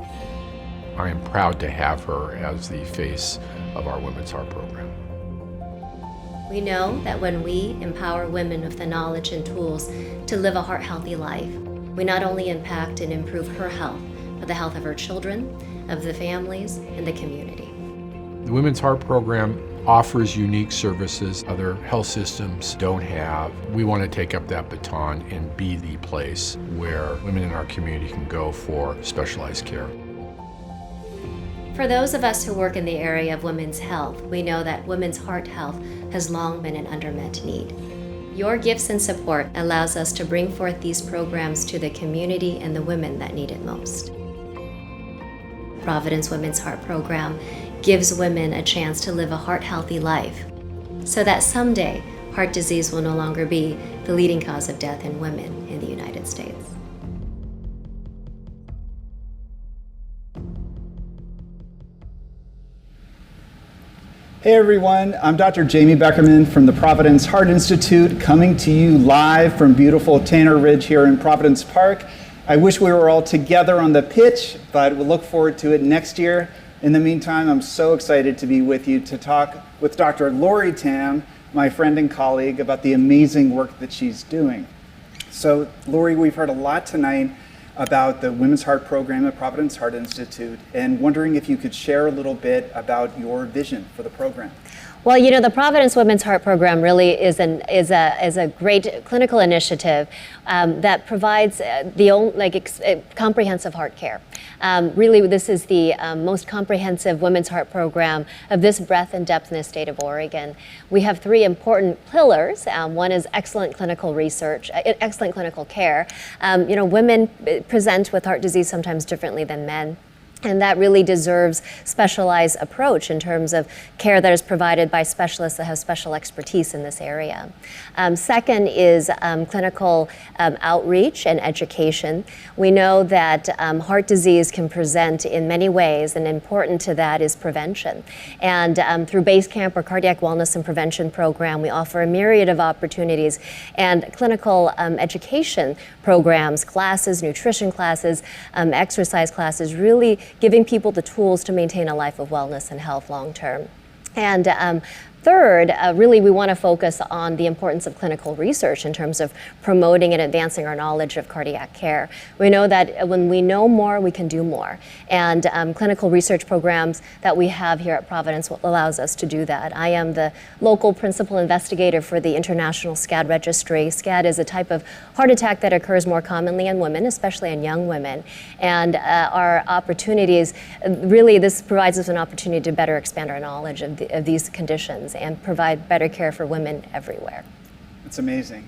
I am proud to have her as the face of our Women's Heart Program. We know that when we empower women with the knowledge and tools to live a heart-healthy life, we not only impact and improve her health, but the health of her children, of the families, and the community. The Women's Heart Program offers unique services other health systems don't have. We want to take up that baton and be the place where women in our community can go for specialized care. For those of us who work in the area of women's health, we know that women's heart health has long been an unmet need. Your gifts and support allows us to bring forth these programs to the community and the women that need it most. Providence Women's Heart Program gives women a chance to live a heart-healthy life so that someday heart disease will no longer be the leading cause of death in women in the United States. Hey everyone, I'm Dr. Jamie Beckerman from the Providence Heart Institute, coming to you live from beautiful Tanner Ridge here in Providence Park. I wish we were all together on the pitch, but we'll look forward to it next year. In the meantime, I'm so excited to be with you to talk with Dr. Lori Tam, my friend and colleague, about the amazing work that she's doing. So Lori, we've heard a lot tonight about the Women's Heart Program at Providence Heart Institute, and wondering if you could share a little bit about your vision for the program. Well, you know, the Providence Women's Heart Program really is a great clinical initiative that provides comprehensive heart care. Really, this is the most comprehensive women's heart program of this breadth and depth in the state of Oregon. We have three important pillars. One is excellent clinical research, excellent clinical care. You know, women present with heart disease sometimes differently than men. And that really deserves specialized approach in terms of care that is provided by specialists that have special expertise in this area. Second is clinical outreach and education. We know that heart disease can present in many ways, and important to that is prevention. And through Base Camp, or Cardiac Wellness and Prevention Program, we offer a myriad of opportunities and clinical education programs, classes, nutrition classes, exercise classes, really giving people the tools to maintain a life of wellness and health long term. And third, really we want to focus on the importance of clinical research in terms of promoting and advancing our knowledge of cardiac care. We know that when we know more, we can do more. And clinical research programs that we have here at Providence allows us to do that. I am the local principal investigator for the International SCAD Registry. SCAD is a type of heart attack that occurs more commonly in women, especially in young women. And our opportunities, really this provides us an opportunity to better expand our knowledge of these conditions and provide better care for women everywhere. It's amazing.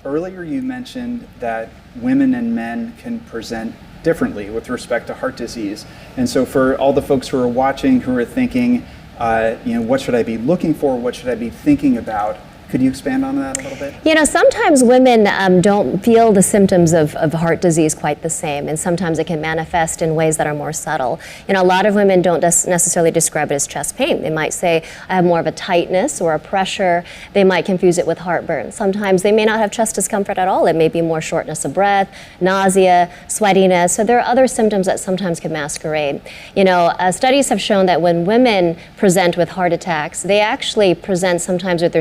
Earlier you mentioned that women and men can present differently with respect to heart disease. And so for all the folks who are watching, who are thinking, what should I be looking for? What should I be thinking about? Could you expand on that a little bit? You know, sometimes women don't feel the symptoms of heart disease quite the same, and sometimes it can manifest in ways that are more subtle. You know, a lot of women don't necessarily describe it as chest pain. They might say, I have more of a tightness or a pressure. They might confuse it with heartburn. Sometimes they may not have chest discomfort at all. It may be more shortness of breath, nausea, sweatiness. So there are other symptoms that sometimes can masquerade. You know, studies have shown that when women present with heart attacks, they actually present sometimes with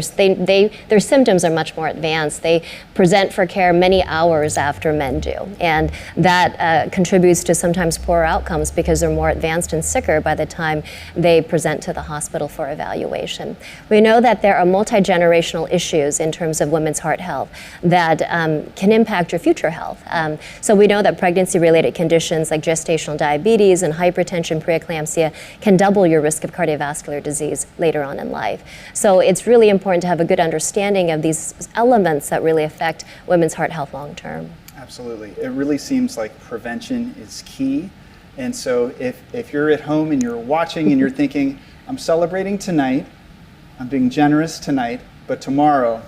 their symptoms are much more advanced. They present for care many hours after men do. And that contributes to sometimes poorer outcomes because they're more advanced and sicker by the time they present to the hospital for evaluation. We know that there are multi-generational issues in terms of women's heart health that can impact your future health. So we know that pregnancy-related conditions like gestational diabetes and hypertension, preeclampsia can double your risk of cardiovascular disease later on in life. So it's really important to have a good understanding of these elements that really affect women's heart health long term. Absolutely. It really seems like prevention is key. And so if you're at home and you're watching and you're thinking, I'm celebrating tonight, I'm being generous tonight, but tomorrow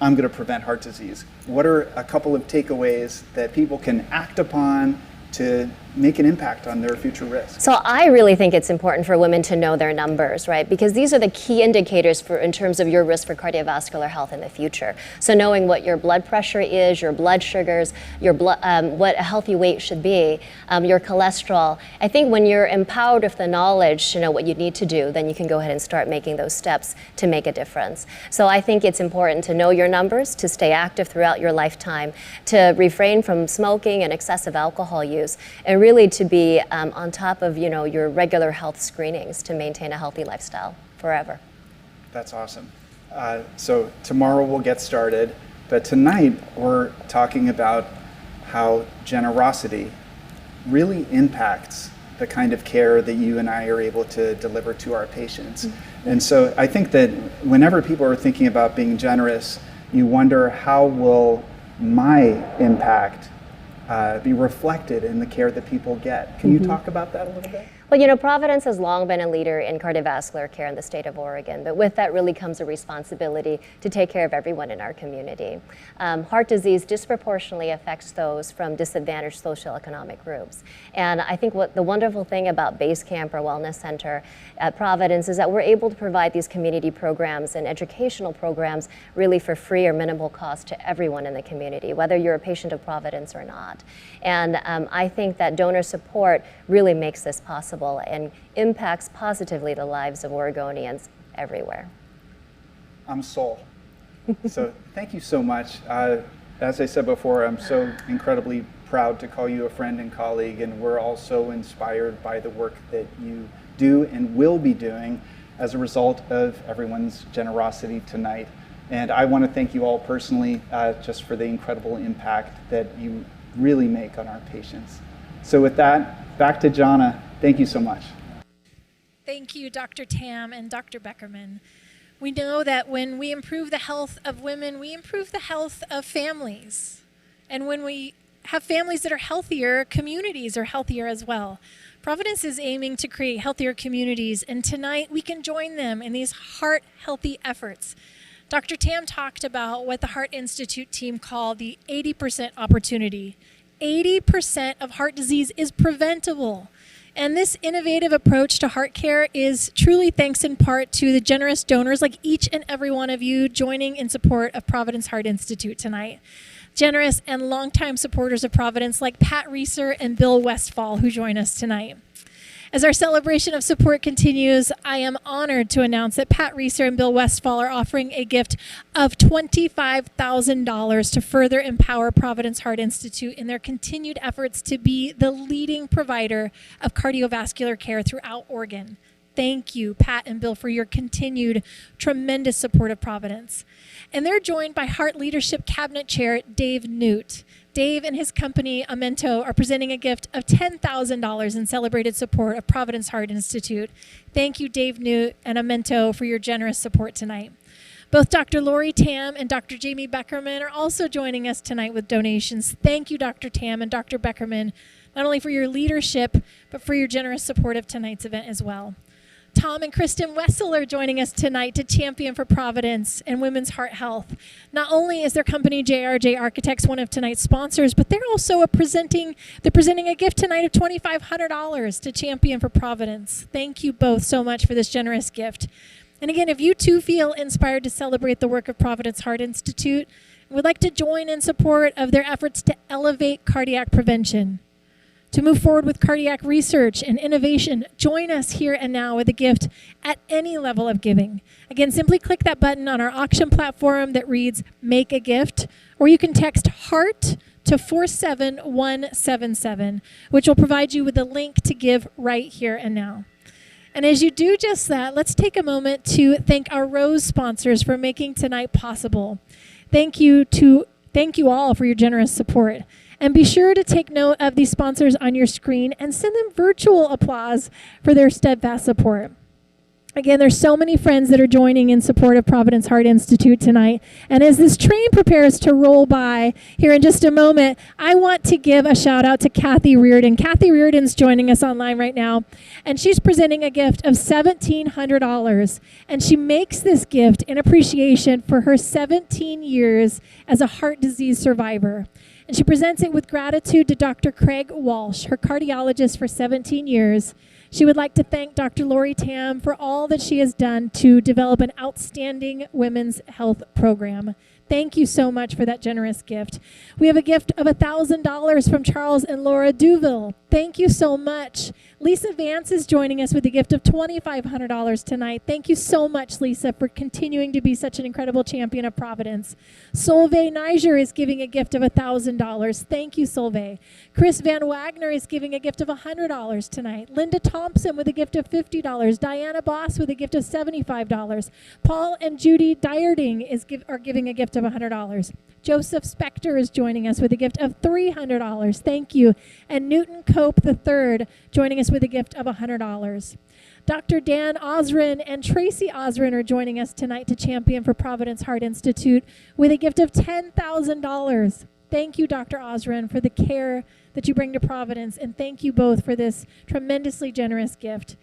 I'm going to prevent heart disease. What are a couple of takeaways that people can act upon to make an impact on their future risk? So I really think it's important for women to know their numbers, right? Because these are the key indicators in terms of your risk for cardiovascular health in the future. So knowing what your blood pressure is, your blood sugars, your what a healthy weight should be, your cholesterol. I think when you're empowered with the knowledge to know what you need to do, then you can go ahead and start making those steps to make a difference. So I think it's important to know your numbers, to stay active throughout your lifetime, to refrain from smoking and excessive alcohol use, and really to be on top of your regular health screenings to maintain a healthy lifestyle forever. That's awesome. So tomorrow we'll get started, but tonight we're talking about how generosity really impacts the kind of care that you and I are able to deliver to our patients. Mm-hmm. And so I think that whenever people are thinking about being generous, you wonder, how will my impact be reflected in the care that people get? Can you talk about that a little bit? Well, Providence has long been a leader in cardiovascular care in the state of Oregon, but with that really comes a responsibility to take care of everyone in our community. Heart disease disproportionately affects those from disadvantaged socioeconomic groups. And I think what the wonderful thing about Base Camp, or Wellness Center at Providence, is that we're able to provide these community programs and educational programs really for free or minimal cost to everyone in the community, whether you're a patient of Providence or not. And I think that donor support really makes this possible and impacts positively the lives of Oregonians everywhere. I'm sold. So thank you so much. As I said before, I'm so incredibly proud to call you a friend and colleague, and we're all so inspired by the work that you do and will be doing as a result of everyone's generosity tonight. And I want to thank you all personally just for the incredible impact that you really make on our patients. So with that, back to Jana. Thank you so much. Thank you, Dr. Tam and Dr. Beckerman. We know that when we improve the health of women, we improve the health of families. And when we have families that are healthier, communities are healthier as well. Providence is aiming to create healthier communities, and tonight we can join them in these heart-healthy efforts. Dr. Tam talked about what the Heart Institute team called the 80% opportunity. 80% of heart disease is preventable. And this innovative approach to heart care is truly thanks in part to the generous donors like each and every one of you joining in support of Providence Heart Institute tonight. Generous and longtime supporters of Providence like Pat Reeser and Bill Westfall, who join us tonight. As our celebration of support continues, I am honored to announce that Pat Reeser and Bill Westfall are offering a gift of $25,000 to further empower Providence Heart Institute in their continued efforts to be the leading provider of cardiovascular care throughout Oregon. Thank you, Pat and Bill, for your continued tremendous support of Providence. And they're joined by Heart Leadership Cabinet Chair Dave Newt. Dave and his company, Amento, are presenting a gift of $10,000 in celebrated support of Providence Heart Institute. Thank you, Dave Newt and Amento, for your generous support tonight. Both Dr. Lori Tam and Dr. Jamie Beckerman are also joining us tonight with donations. Thank you, Dr. Tam and Dr. Beckerman, not only for your leadership, but for your generous support of tonight's event as well. Tom and Kristen Wessel are joining us tonight to champion for Providence and women's heart health. Not only is their company JRJ Architects one of tonight's sponsors, but they're also presenting a gift tonight of $2,500 to champion for Providence. Thank you both so much for this generous gift. And again, if you too feel inspired to celebrate the work of Providence Heart Institute and would like to join in support of their efforts to elevate cardiac prevention, to move forward with cardiac research and innovation, join us here and now with a gift at any level of giving. Again, simply click that button on our auction platform that reads Make a Gift, or you can text HEART to 47177, which will provide you with a link to give right here and now. And as you do just that, let's take a moment to thank our Rose sponsors for making tonight possible. Thank you all for your generous support. And be sure to take note of these sponsors on your screen and send them virtual applause for their steadfast support. Again, there's so many friends that are joining in support of Providence Heart Institute tonight. And as this train prepares to roll by here in just a moment, I want to give a shout out to Kathy Reardon. Kathy Reardon's joining us online right now, and she's presenting a gift of $1,700. And she makes this gift in appreciation for her 17 years as a heart disease survivor. And she presents it with gratitude to Dr. Craig Walsh, her cardiologist for 17 years. She would like to thank Dr. Lori Tam for all that she has done to develop an outstanding women's health program. Thank you so much for that generous gift. We have a gift of $1,000 from Charles and Laura Duville. Thank you so much. Lisa Vance is joining us with a gift of $2,500 tonight. Thank you so much, Lisa, for continuing to be such an incredible champion of Providence. Solveig Niger is giving a gift of $1,000. Thank you, Solveig. Chris Van Wagner is giving a gift of $100 tonight. Linda Thompson with a gift of $50. Diana Boss with a gift of $75. Paul and Judy Dyerding are giving a gift of $100. Joseph Spector is joining us with a gift of $300. Thank you. And Newton Cope III joining us with a gift of $100. Dr. Dan Osrin and Tracy Osrin are joining us tonight to champion for Providence Heart Institute with a gift of $10,000. Thank you, Dr. Osrin, for the care that you bring to Providence, and thank you both for this tremendously generous gift.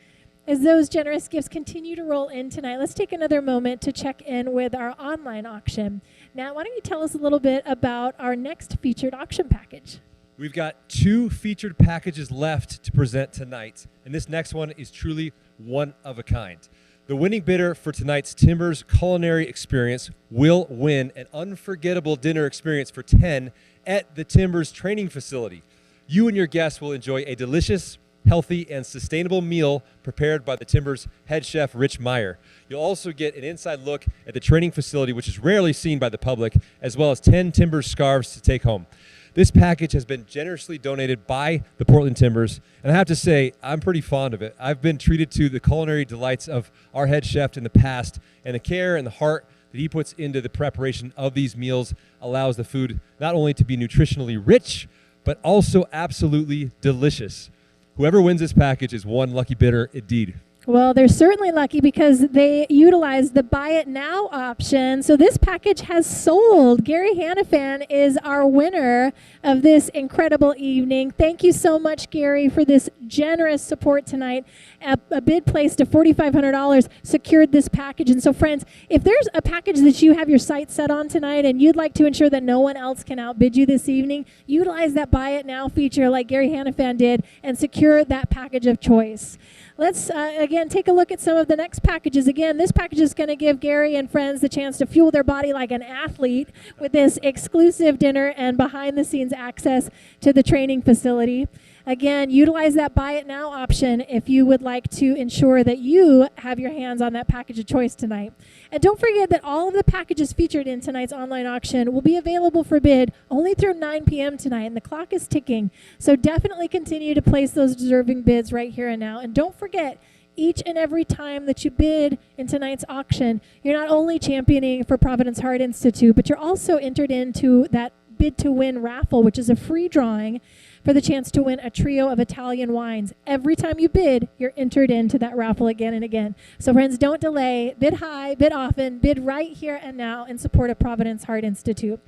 As those generous gifts continue to roll in tonight, let's take another moment to check in with our online auction. Now, why don't you tell us a little bit about our next featured auction package? We've got 2 featured packages left to present tonight, and this next one is truly one of a kind. The winning bidder for tonight's Timbers Culinary Experience will win an unforgettable dinner experience for 10 at the Timbers Training Facility. You and your guests will enjoy a delicious, healthy, and sustainable meal prepared by the Timbers head chef, Rich Meyer. You'll also get an inside look at the training facility, which is rarely seen by the public, as well as 10 Timbers scarves to take home. This package has been generously donated by the Portland Timbers, and I have to say, I'm pretty fond of it. I've been treated to the culinary delights of our head chef in the past, and the care and the heart that he puts into the preparation of these meals allows the food not only to be nutritionally rich, but also absolutely delicious. Whoever wins this package is one lucky bidder indeed. Well, they're certainly lucky because they utilized the buy it now option. So this package has sold. Gary Hannafan is our winner of this incredible evening. Thank you so much, Gary, for this generous support tonight. A bid placed of $4,500 secured this package. And so, friends, if there's a package that you have your sights set on tonight and you'd like to ensure that no one else can outbid you this evening, utilize that buy it now feature like Gary Hannafan did and secure that package of choice. Let's, again, take a look at some of the next packages. Again, this package is going to give Gary and friends the chance to fuel their body like an athlete with this exclusive dinner and behind-the-scenes access to the training facility. Again, utilize that buy it now option if you would like to ensure that you have your hands on that package of choice tonight. And don't forget that all of the packages featured in tonight's online auction will be available for bid only through 9 p.m. tonight, and the clock is ticking. So definitely continue to place those deserving bids right here and now. And don't forget, each and every time that you bid in tonight's auction, you're not only championing for Providence Heart Institute, but you're also entered into that bid to win raffle, which is a free drawing for the chance to win a trio of Italian wines. Every time you bid, you're entered into that raffle again and again. So friends, don't delay. Bid high, bid often, bid right here and now in support of Providence Heart Institute.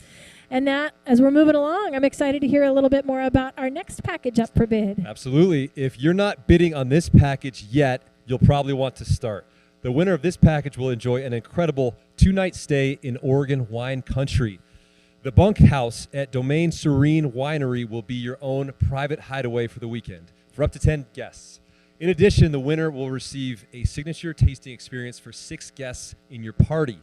And Nat, as we're moving along, I'm excited to hear a little bit more about our next package up for bid. Absolutely. If you're not bidding on this package yet, you'll probably want to start. The winner of this package will enjoy an incredible 2-night stay in Oregon wine country. The bunkhouse at Domaine Serene Winery will be your own private hideaway for the weekend for up to 10 guests. In addition, the winner will receive a signature tasting experience for 6 guests in your party.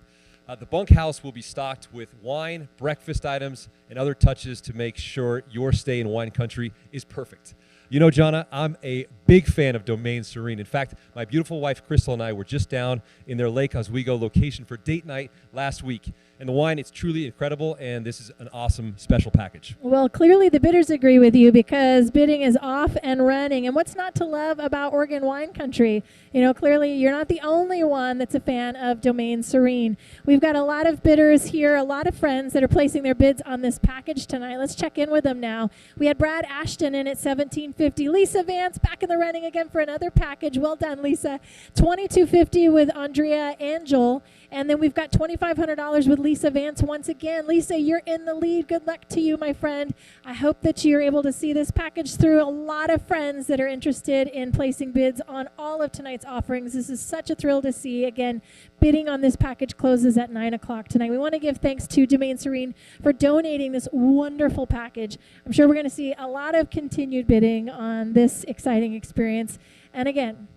The bunkhouse will be stocked with wine, breakfast items, and other touches to make sure your stay in wine country is perfect. You know, Jonna, I'm a big fan of Domaine Serene. In fact, my beautiful wife, Crystal, and I were just down in their Lake Oswego location for date night last week. And the wine, it's truly incredible, and this is an awesome special package. Well, clearly the bidders agree with you because bidding is off and running. And what's not to love about Oregon wine country? You know, clearly you're not the only one that's a fan of Domaine Serene. We've got a lot of bidders here, a lot of friends that are placing their bids on this package tonight. Let's check in with them now. We had Brad Ashton in at $1,750. Lisa Vance back in the running again for another package. Well done, Lisa. $2,250 with Andrea Angel. And then we've got $2,500 with Lisa Vance once again. Lisa, you're in the lead. Good luck to you, my friend. I hope that you're able to see this package through. A lot of friends that are interested in placing bids on all of tonight's offerings. This is such a thrill to see. Again, bidding on this package closes at 9 o'clock tonight. We want to give thanks to Domaine Serene for donating this wonderful package. I'm sure we're going to see a lot of continued bidding on this exciting experience. And again,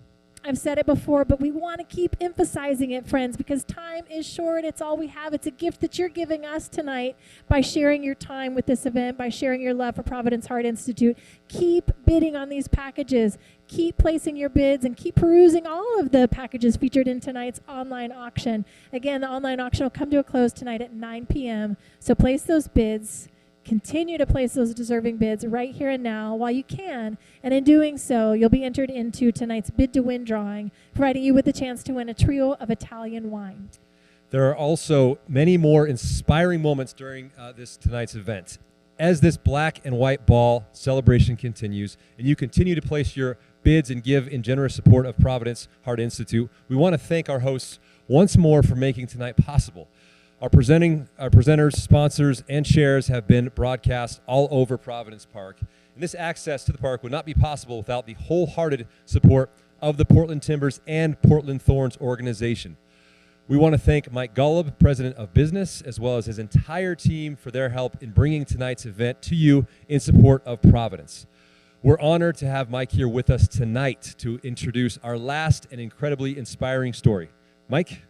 I've said it before, but we want to keep emphasizing it, friends, because time is short. It's all we have. It's a gift that you're giving us tonight by sharing your time with this event, by sharing your love for Providence Heart Institute. Keep bidding on these packages. Keep placing your bids and keep perusing all of the packages featured in tonight's online auction. Again, the online auction will come to a close tonight at 9 p.m., so place those bids. Continue to place those deserving bids right here and now while you can, and in doing so, you'll be entered into tonight's bid to win drawing, providing you with the chance to win a trio of Italian wine. There are also many more inspiring moments during tonight's event. As this black and white ball celebration continues, and you continue to place your bids and give in generous support of Providence Heart Institute, we want to thank our hosts once more for making tonight possible. Our presenters, sponsors, and shares have been broadcast all over Providence Park. And this access to the park would not be possible without the wholehearted support of the Portland Timbers and Portland Thorns organization. We want to thank Mike Golub, President of Business, as well as his entire team for their help in bringing tonight's event to you in support of Providence. We're honored to have Mike here with us tonight to introduce our last and incredibly inspiring story. Mike?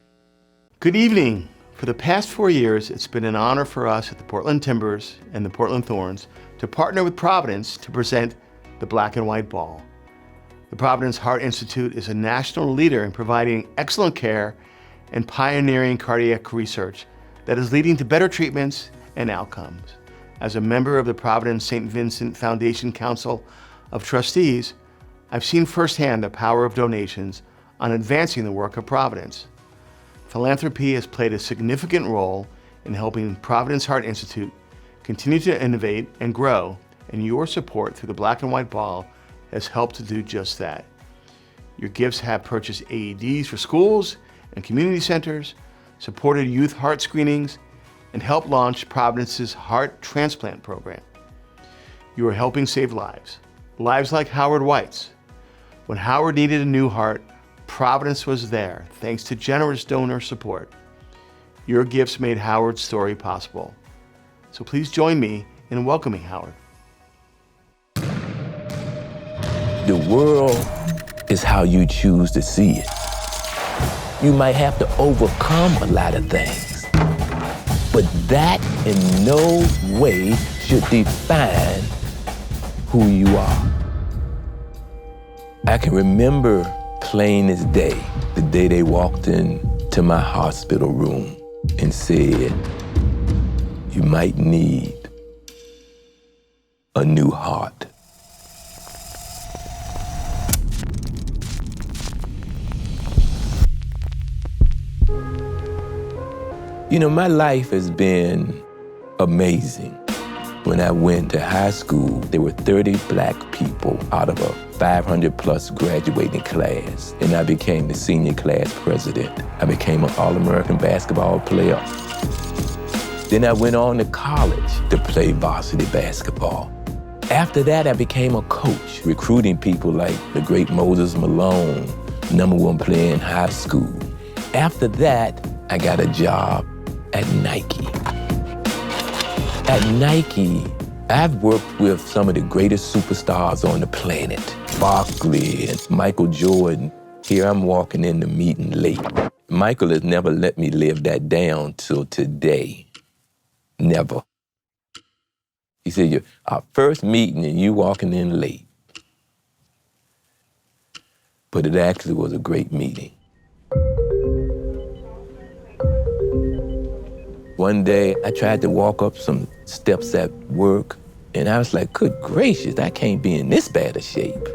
Good evening. For the past 4 years, it's been an honor for us at the Portland Timbers and the Portland Thorns to partner with Providence to present the Black and White Ball. The Providence Heart Institute is a national leader in providing excellent care and pioneering cardiac research that is leading to better treatments and outcomes. As a member of the Providence St. Vincent Foundation Council of Trustees, I've seen firsthand the power of donations on advancing the work of Providence. Philanthropy has played a significant role in helping Providence Heart Institute continue to innovate and grow, and your support through the Black and White Ball has helped to do just that. Your gifts have purchased AEDs for schools and community centers, supported youth heart screenings, and helped launch Providence's heart transplant program. You are helping save lives, lives like Howard White's. When Howard needed a new heart, Providence was there thanks to generous donor support. Your gifts made Howard's story possible. So please join me in welcoming Howard. The world is how you choose to see it. You might have to overcome a lot of things, but that in no way should define who you are. I can remember plain as day, the day they walked into my hospital room and said, "You might need a new heart." You know, my life has been amazing. When I went to high school, there were 30 black people out of a 500-plus graduating class, and I became the senior class president. I became an All-American basketball player. Then I went on to college to play varsity basketball. After that, I became a coach, recruiting people like the great Moses Malone, #1 player in high school. After that, I got a job at Nike. At Nike, I've worked with some of the greatest superstars on the planet, Barkley and Michael Jordan. Here I'm walking in the meeting late. Michael has never let me live that down till today. Never. He said, our first meeting and you walking in late. But it actually was a great meeting. One day, I tried to walk up some steps at work, and I was like, good gracious, I can't be in this bad a shape.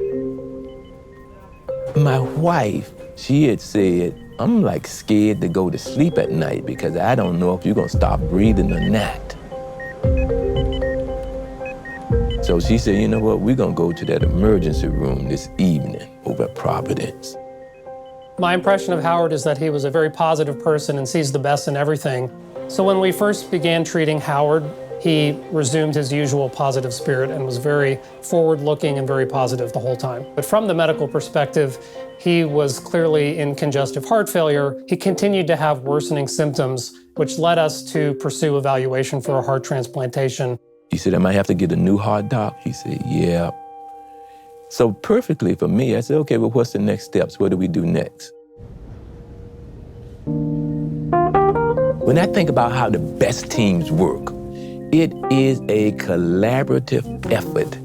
My wife, she had said, I'm like scared to go to sleep at night because I don't know if you're gonna stop breathing or not. So she said, you know what, we're gonna go to that emergency room this evening over at Providence. My impression of Howard is that he was a very positive person and sees the best in everything. So when we first began treating Howard, he resumed his usual positive spirit and was very forward-looking and very positive the whole time. But from the medical perspective, he was clearly in congestive heart failure. He continued to have worsening symptoms, which led us to pursue evaluation for a heart transplantation. He said, I might have to get a new heart, doc. He said, yeah. So perfectly for me, I said, okay, well, what's the next steps? What do we do next? When I think about how the best teams work, it is a collaborative effort.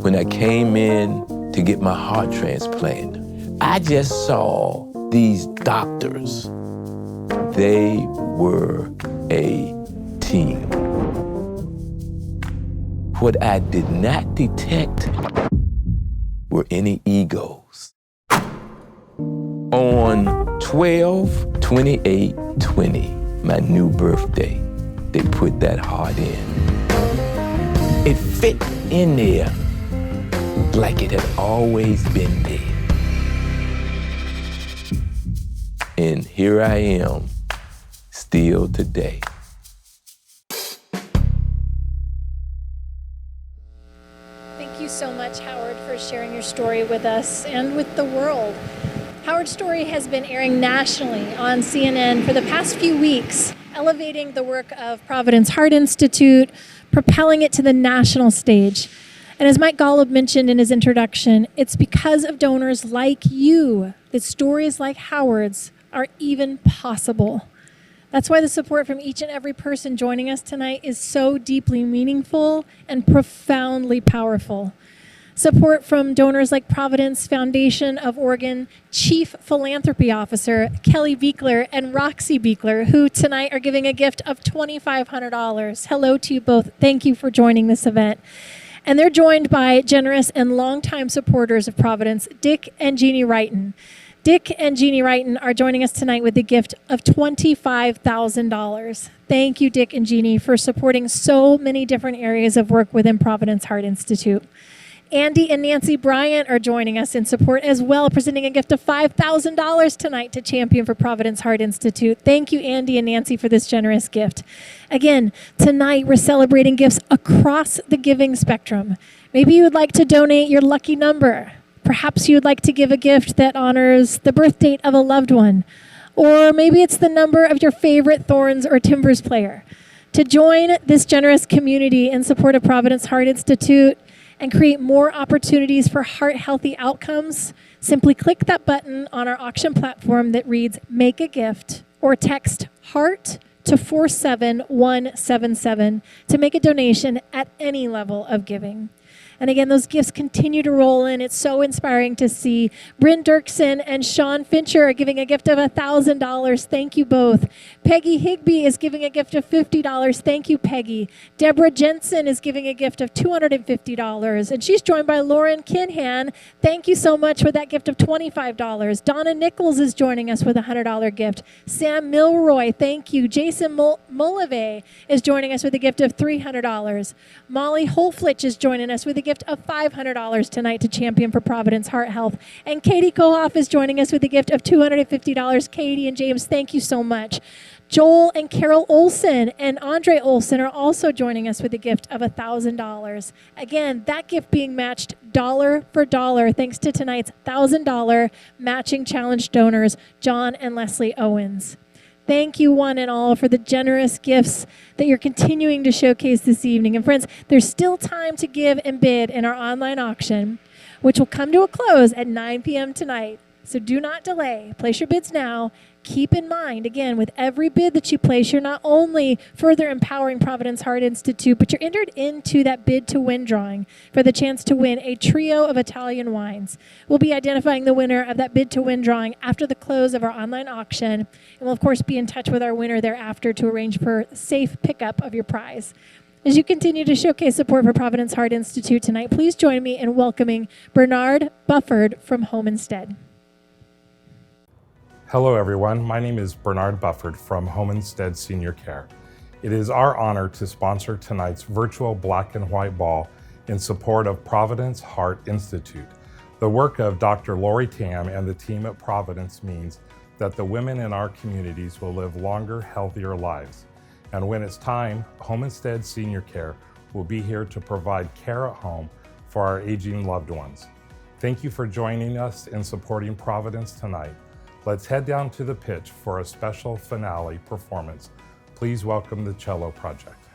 When I came in to get my heart transplant, I just saw these doctors. They were a team. What I did not detect were any egos. On 12/28/20, my new birthday, they put that heart in. It fit in there like it had always been there. And here I am, still today. Thank you so much, Howard, for sharing your story with us and with the world. Howard's story has been airing nationally on CNN for the past few weeks, elevating the work of Providence Heart Institute, propelling it to the national stage. And as Mike Golub mentioned in his introduction, it's because of donors like you that stories like Howard's are even possible. That's why the support from each and every person joining us tonight is so deeply meaningful and profoundly powerful. Support from donors like Providence Foundation of Oregon Chief Philanthropy Officer Kelly Beekler and Roxy Beekler, who tonight are giving a gift of $2,500. Hello to you both. Thank you for joining this event. And they're joined by generous and longtime supporters of Providence, Dick and Jeannie Wrighton. Dick and Jeannie Wrighton are joining us tonight with a gift of $25,000. Thank you, Dick and Jeannie, for supporting so many different areas of work within Providence Heart Institute. Andy and Nancy Bryant are joining us in support as well, presenting a gift of $5,000 tonight to Champion for Providence Heart Institute. Thank you, Andy and Nancy, for this generous gift. Again, tonight we're celebrating gifts across the giving spectrum. Maybe you would like to donate your lucky number. Perhaps you would like to give a gift that honors the birth date of a loved one. Or maybe it's the number of your favorite Thorns or Timbers player. To join this generous community in support of Providence Heart Institute and create more opportunities for heart-healthy outcomes, simply click that button on our auction platform that reads Make a Gift, or text HEART to 47177 to make a donation at any level of giving. And again, those gifts continue to roll in. It's so inspiring to see. Bryn Dirksen and Sean Fincher are giving a gift of $1,000. Thank you both. Peggy Higby is giving a gift of $50. Thank you, Peggy. Deborah Jensen is giving a gift of $250. And she's joined by Lauren Kinhan. Thank you so much for that gift of $25. Donna Nichols is joining us with a $100 gift. Sam Milroy, thank you. Jason Mullave is joining us with a gift of $300. Molly Holflitch is joining us with a gift of $500 tonight to Champion for Providence Heart Health. And Katie Kohoff is joining us with a gift of $250. Katie and James, thank you so much. Joel and Carol Olson and Andre Olson are also joining us with a gift of $1,000. Again, that gift being matched dollar for dollar thanks to tonight's $1,000 matching challenge donors, John and Leslie Owens. Thank you one and all for the generous gifts that you're continuing to showcase this evening. And friends, there's still time to give and bid in our online auction, which will come to a close at 9 p.m. tonight. So do not delay. Place your bids now. Keep in mind, again, with every bid that you place, you're not only further empowering Providence Heart Institute, but you're entered into that bid to win drawing for the chance to win a trio of Italian wines. We'll be identifying the winner of that bid to win drawing after the close of our online auction. And we'll, of course, be in touch with our winner thereafter to arrange for safe pickup of your prize. As you continue to showcase support for Providence Heart Institute tonight, please join me in welcoming Bernard Bufford from Home Instead. Hello everyone, my name is Bernard Bufford from Home Instead Senior Care. It is our honor to sponsor tonight's virtual black and white ball in support of Providence Heart Institute. The work of Dr. Lori Tam and the team at Providence means that the women in our communities will live longer, healthier lives. And when it's time, Home Instead Senior Care will be here to provide care at home for our aging loved ones. Thank you for joining us in supporting Providence tonight. Let's head down to the pitch for a special finale performance. Please welcome the Cello Project.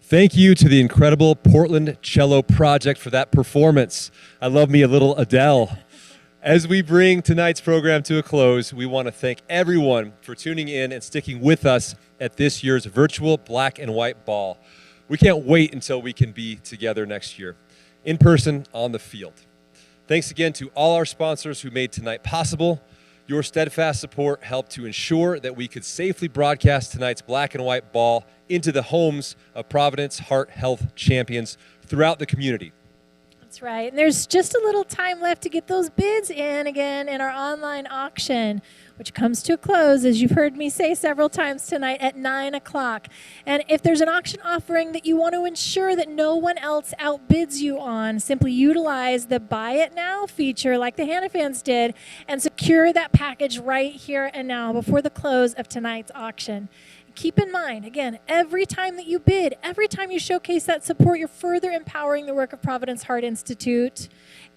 Thank you to the incredible Portland Cello Project for that performance. I love me a little Adele. As we bring tonight's program to a close, we want to thank everyone for tuning in and sticking with us at this year's virtual Black and White Ball. We can't wait until we can be together next year, in person, on the field. Thanks again to all our sponsors who made tonight possible. Your steadfast support helped to ensure that we could safely broadcast tonight's Black and White Ball into the homes of Providence Heart Health champions throughout the community. That's right. And there's just a little time left to get those bids in again in our online auction, which comes to a close, as you've heard me say several times tonight, at 9 o'clock. And if there's an auction offering that you want to ensure that no one else outbids you on, simply utilize the Buy It Now feature like the Hannah fans did and secure that package right here and now before the close of tonight's auction. Keep in mind, again, every time that you bid, every time you showcase that support, you're further empowering the work of Providence Heart Institute,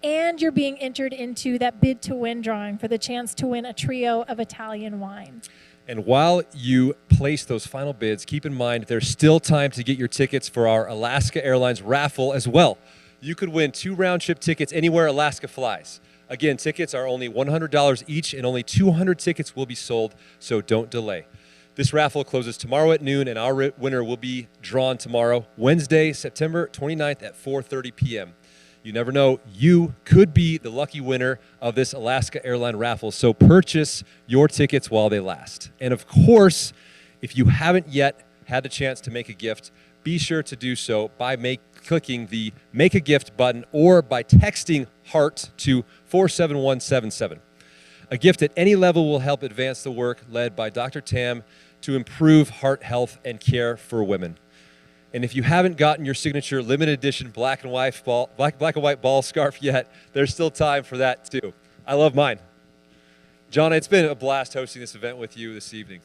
and you're being entered into that bid to win drawing for the chance to win a trio of Italian wine. And while you place those final bids, keep in mind there's still time to get your tickets for our Alaska Airlines raffle as well. You could win 2 round-trip tickets anywhere Alaska flies. Again, tickets are only $100 each, and only 200 tickets will be sold, so don't delay. This raffle closes tomorrow at noon, and our winner will be drawn tomorrow, Wednesday, September 29th at 4:30 p.m. You never know, you could be the lucky winner of this Alaska Airline raffle, so purchase your tickets while they last. And of course, if you haven't yet had the chance to make a gift, be sure to do so by clicking the Make a Gift button or by texting HEART to 47177. A gift at any level will help advance the work led by Dr. Tam to improve heart health and care for women. And if you haven't gotten your signature limited edition black and white ball scarf yet, there's still time for that too. I love mine. John, it's been a blast hosting this event with you this evening.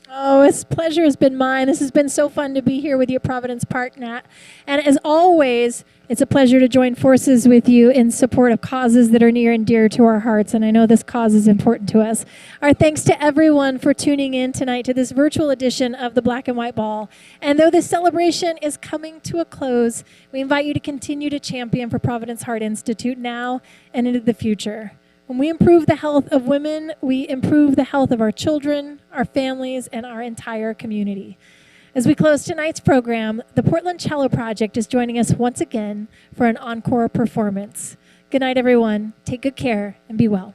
Oh, this pleasure has been mine. This has been so fun to be here with you at Providence Park, Nat. And as always, it's a pleasure to join forces with you in support of causes that are near and dear to our hearts. And I know this cause is important to us. Our thanks to everyone for tuning in tonight to this virtual edition of the Black and White Ball. And though this celebration is coming to a close, we invite you to continue to champion for Providence Heart Institute now and into the future. When we improve the health of women, we improve the health of our children, our families, and our entire community. As we close tonight's program, the Portland Cello Project is joining us once again for an encore performance. Good night, everyone. Take good care and be well.